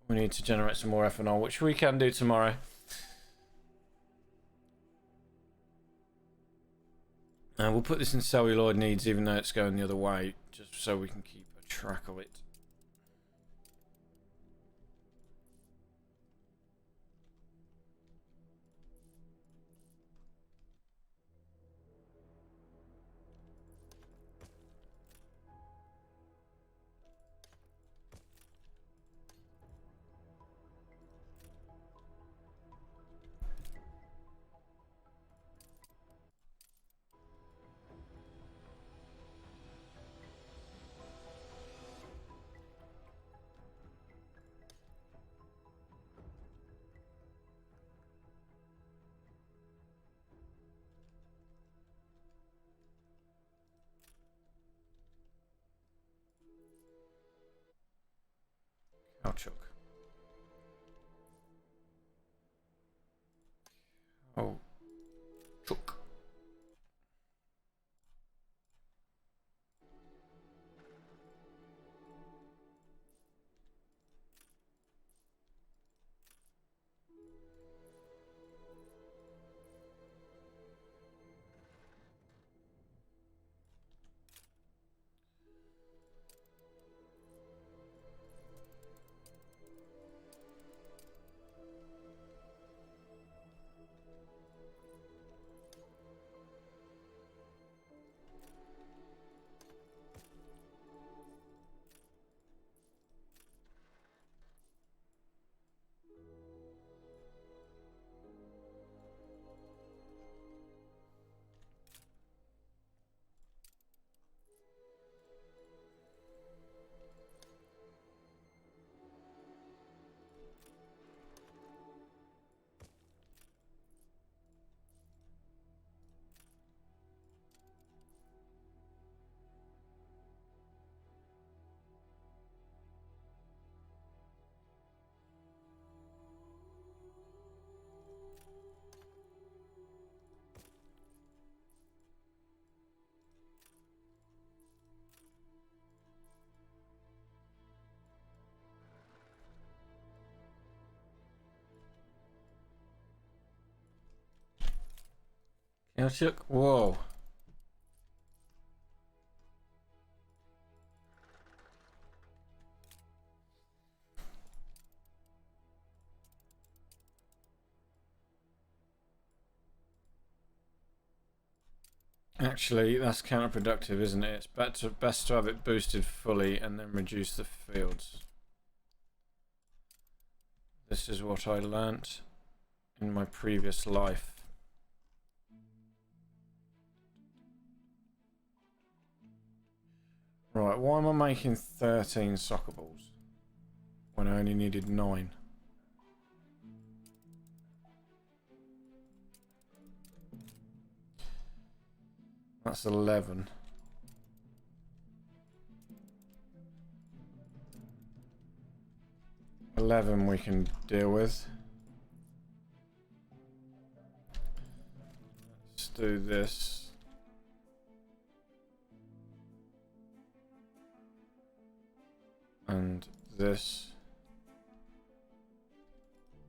We need to generate some more ethanol, which we can do tomorrow. And we'll put this in celluloid needs even though it's going the other way, just so we can keep a track of it. Caoutchouc. Oh. Chook. Caoutchouc. Whoa. Actually, that's counterproductive, isn't it? It's best to have it boosted fully and then reduce the fields. This is what I learnt in my previous life. Right, why am I making 13 soccer balls when I only needed 9? That's 11. We can deal with. Let's do this. And this.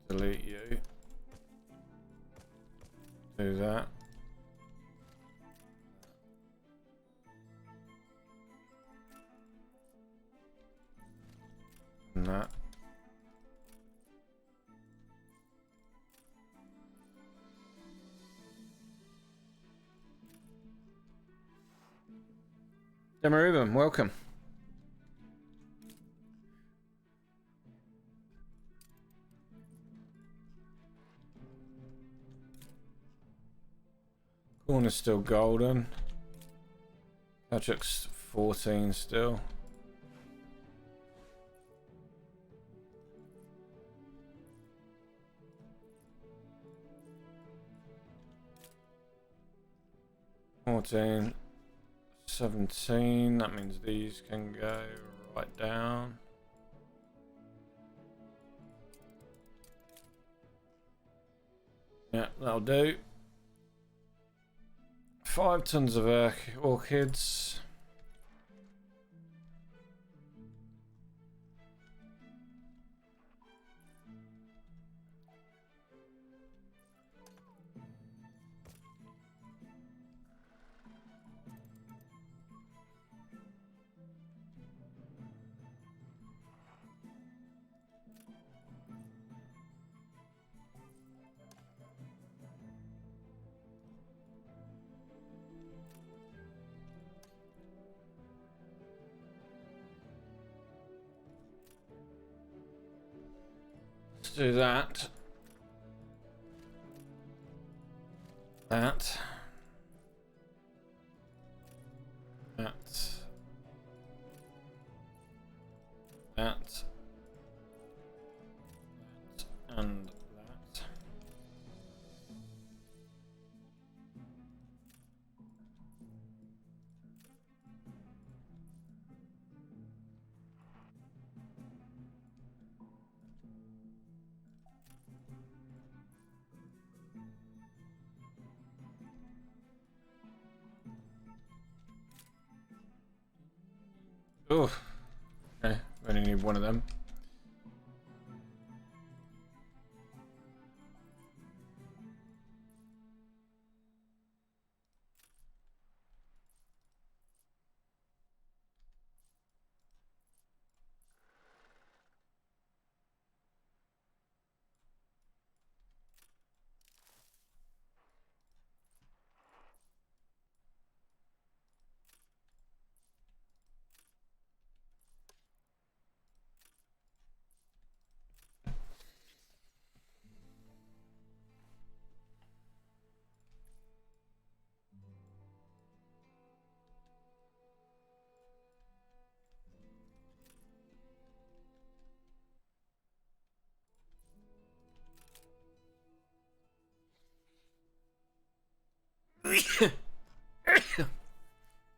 Delete you. Do that. And that. Demaruben, welcome. Corner's still golden. Patrick's 14 still. $14, 17. That means these can go right down. Yeah, that'll do. 5 tons of orchids. Let's do that. That. And that. Oh, okay. We only need one of them.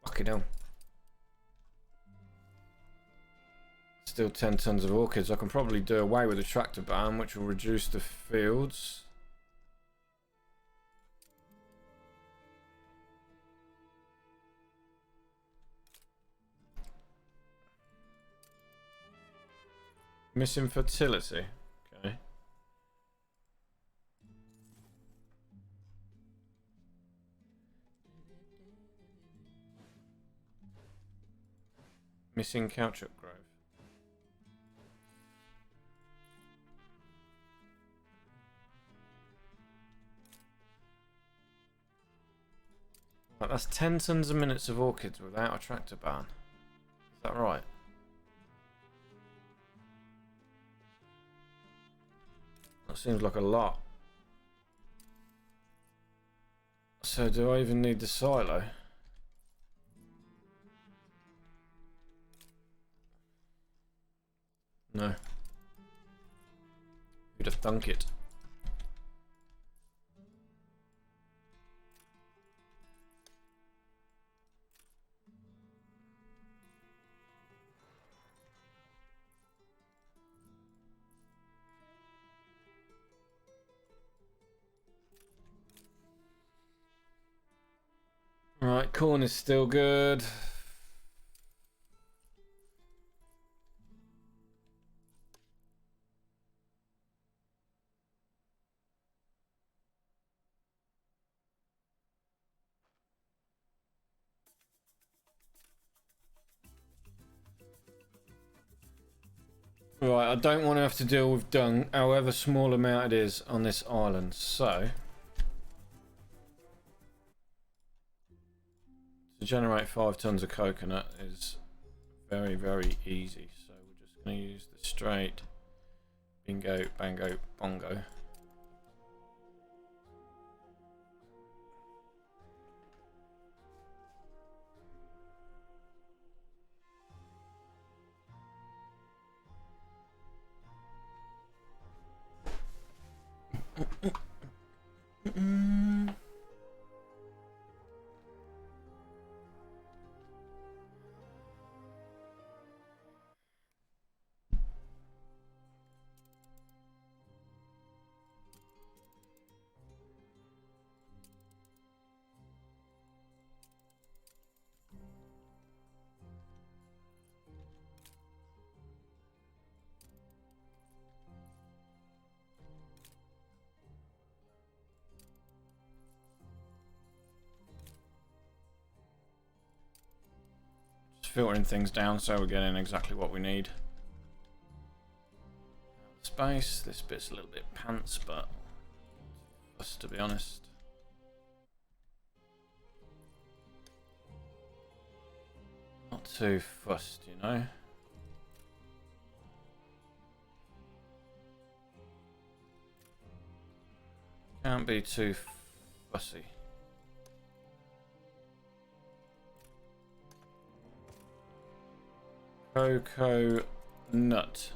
Fucking hell. Still 10 tons of orchids. I can probably do away with the tractor ban, which will reduce the fields. Missing fertility. Okay. Missing Couchuk Grove. Right, that's 10 tons a minute of orchids without a tractor barn. Is that right? That seems like a lot. So do I even need the silo? No. Who'd have thunk it? Right, corn is still good. Right, I don't want to have to deal with dung, however small amount it is on this island, so... To generate 5 tons of coconut is very, very easy. So we're just going to use the straight bingo, bango, bongo. Filtering things down so we're getting exactly what we need. Space, this bit's a little bit pants, but just to be honest. Not too fussed, you know. Can't be too fussy. Cocoa nut.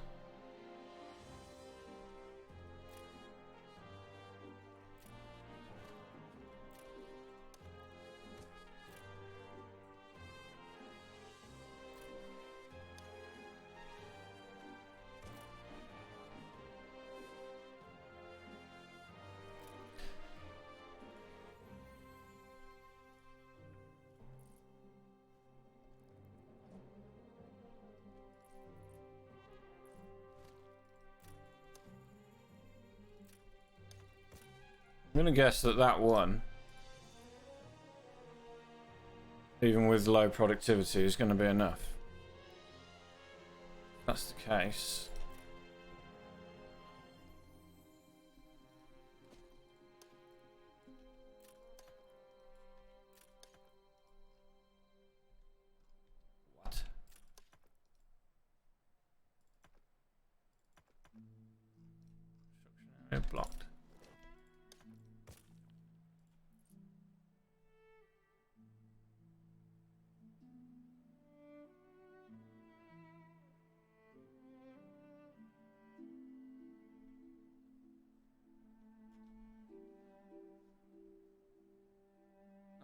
I'm gonna guess that that one, even with low productivity, is going to be enough. If that's the case. What? Construction area blocked.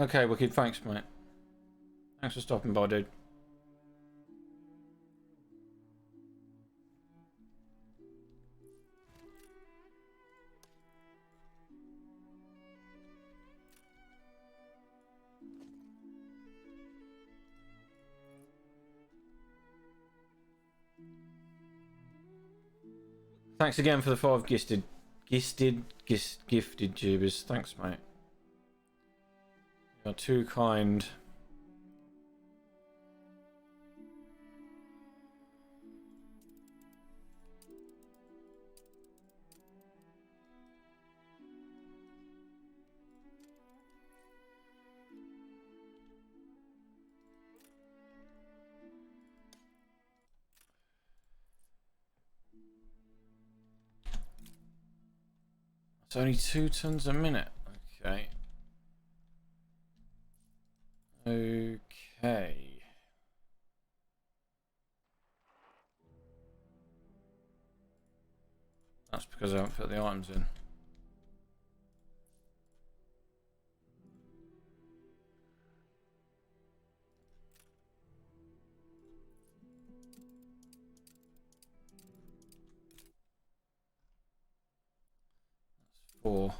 Okay, Wicked, thanks, mate. Thanks for stopping by, dude. Thanks again for the 5 gifted tubers. Thanks, mate. You're too kind. It's only 2 tons a minute. Okay. Okay. That's because I haven't put the items in. That's 4.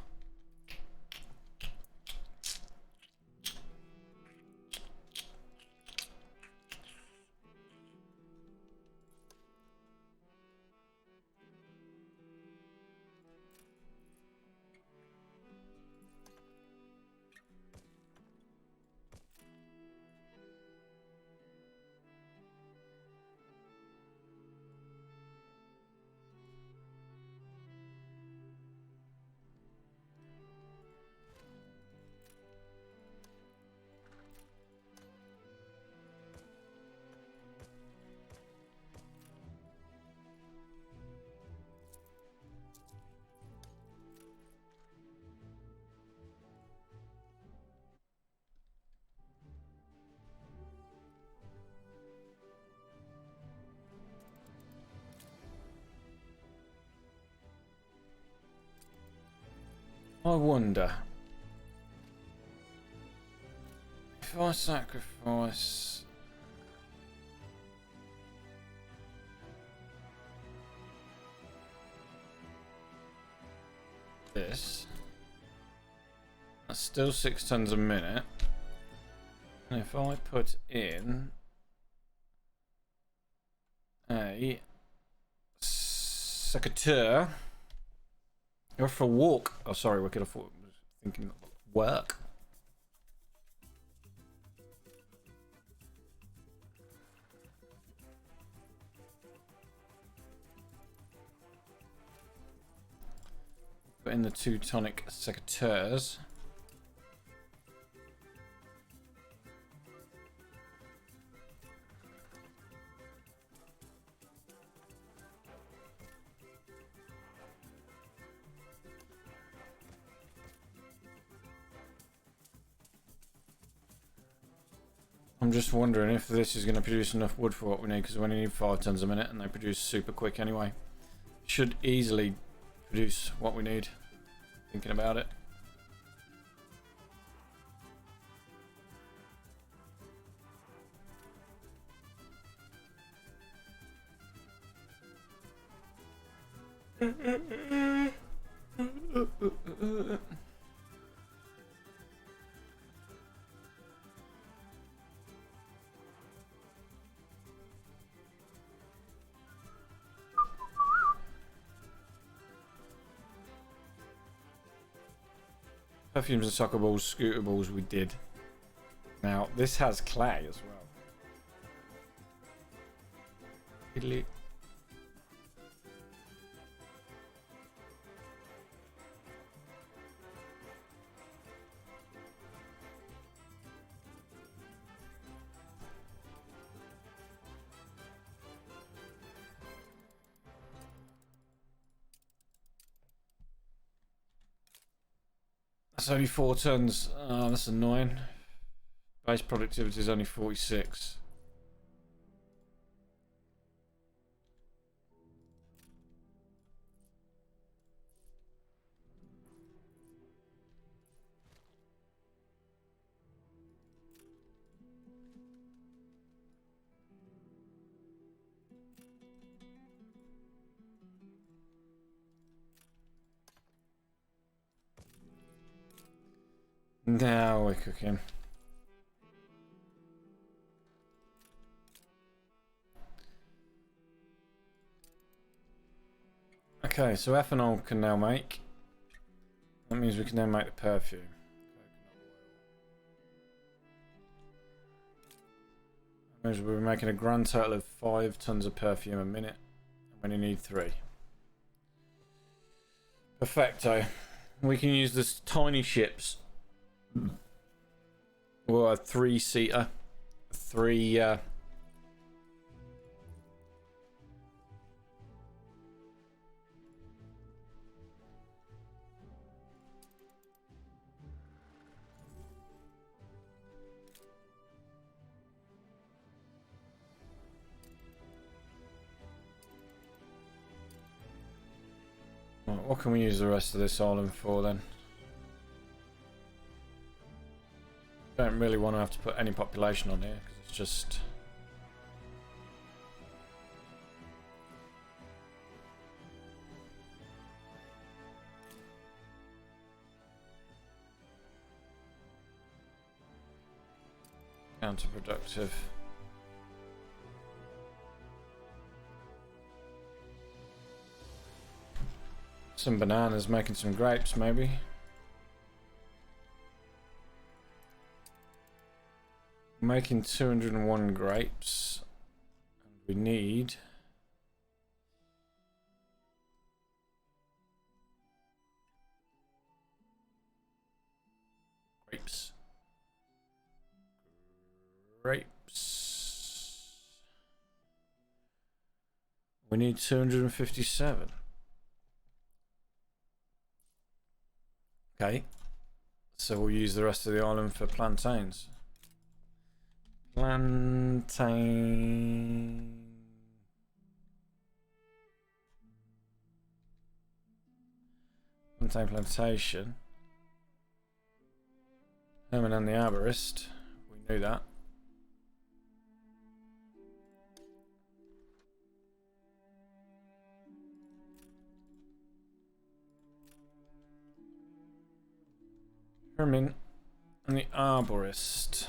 I wonder if I sacrifice this, that's still 6 tons a minute. And if I put in a secateur, you're for a walk. Oh, sorry, we could have thinking work. Put in the 2 tonic secateurs. I'm just wondering if this is going to produce enough wood for what we need, because we only need 5 tons a minute and they produce super quick anyway. Should easily produce what we need, thinking about it. Perfumes and soccer balls, scooter balls we did. Now, this has clay as well. Italy. That's only 4 tons. Oh, that's annoying. Base productivity is only 46. Now we're cooking. Okay, so ethanol can now make. That means we can then make the perfume. That means we're making a grand total of 5 tons of perfume a minute. And we only need 3. Perfecto. We can use this tiny ships. Or a 3-seater. 3 What can we use the rest of this island for then? Don't really want to have to put any population on here because it's just... counterproductive. Some bananas, making some grapes maybe. Making 201 grapes. And we need... grapes. Grapes. We need 257. Okay. So we'll use the rest of the island for plantains. Plantain plantation. Herman and the arborist. We knew that. Herman and the arborist.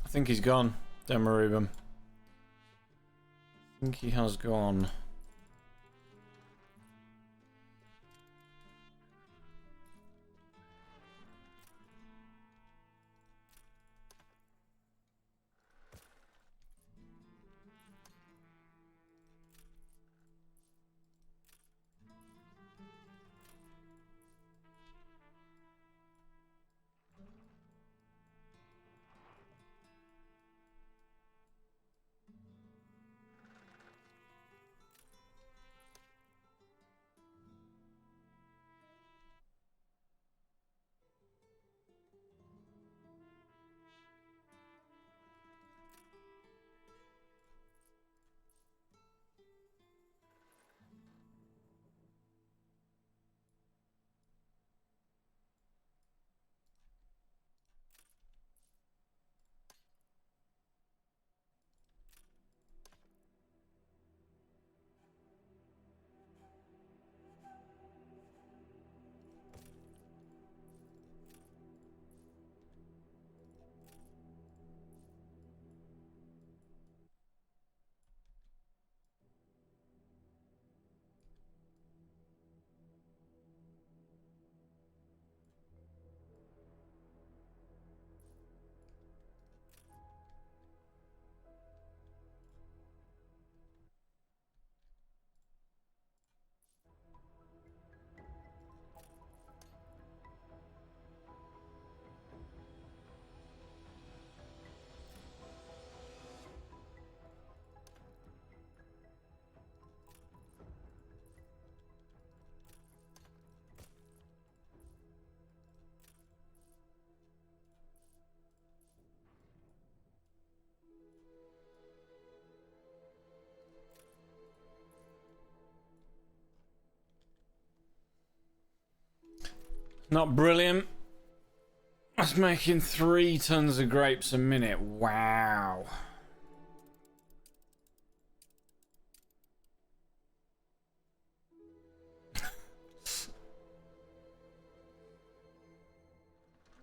I think he's gone. Don't worry about him. I think he has gone. Not brilliant. That's making 3 tons of grapes a minute. Wow.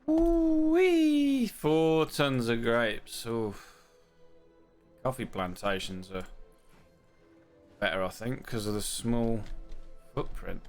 Wee! 4 tons of grapes. Oof. Coffee plantations are better, I think, because of the small footprint.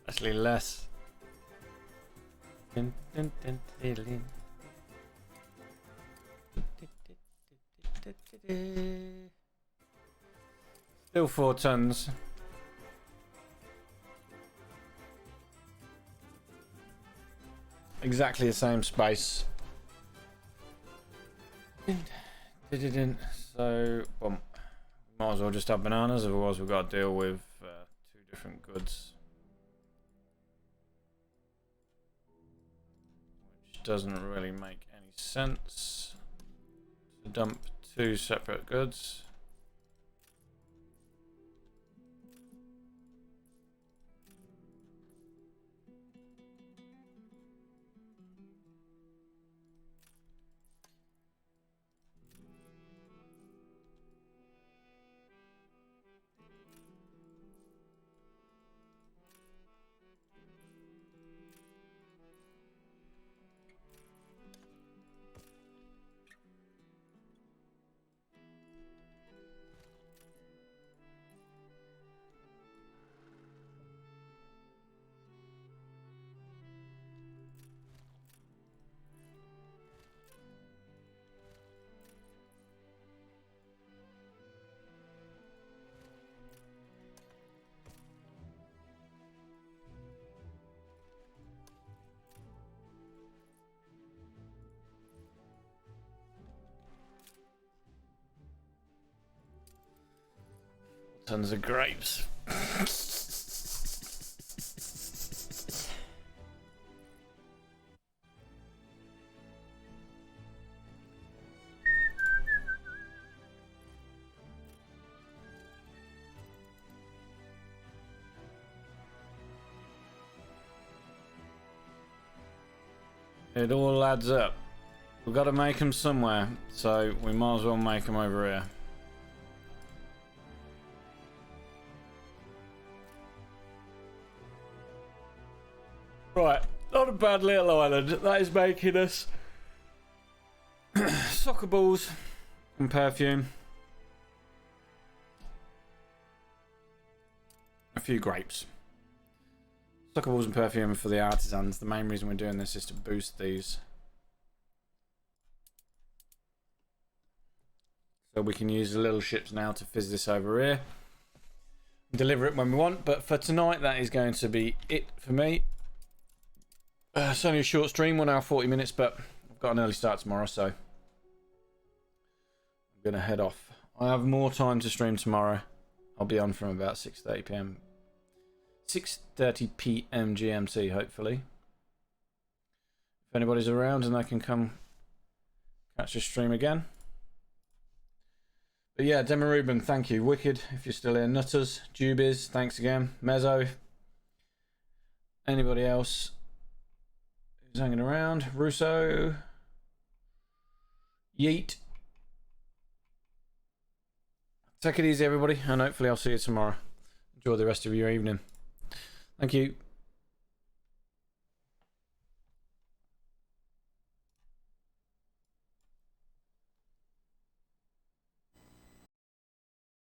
Actually less. Still 4 tons. Exactly the same space. So, might as well just have bananas, otherwise we've got to deal with 2 different goods. Which doesn't really make any sense to dump 2 separate goods. Tons of grapes. It all adds up. We've got to make them somewhere, so we might as well make them over here. Right, not a bad little island. That is making us soccer balls and perfume. A few grapes. Soccer balls and perfume for the artisans. The main reason we're doing this is to boost these. So we can use the little ships now to fizz this over here. Deliver it when we want. But for tonight, that is going to be it for me. It's only a short stream, 1 hour 40 minutes, but I've got an early start tomorrow, so I'm going to head off. I have more time to stream tomorrow. I'll be on from about 6:30 p.m. 6:30 p.m. GMT, hopefully. If anybody's around and I can come catch the stream again. But yeah, Demi Ruben, thank you. Wicked, if you're still here. Nutters, Jubies, thanks again. Mezzo. Anybody else who's hanging around? Russo. Yeet. Take it easy, everybody, and hopefully I'll see you tomorrow. Enjoy the rest of your evening. Thank you.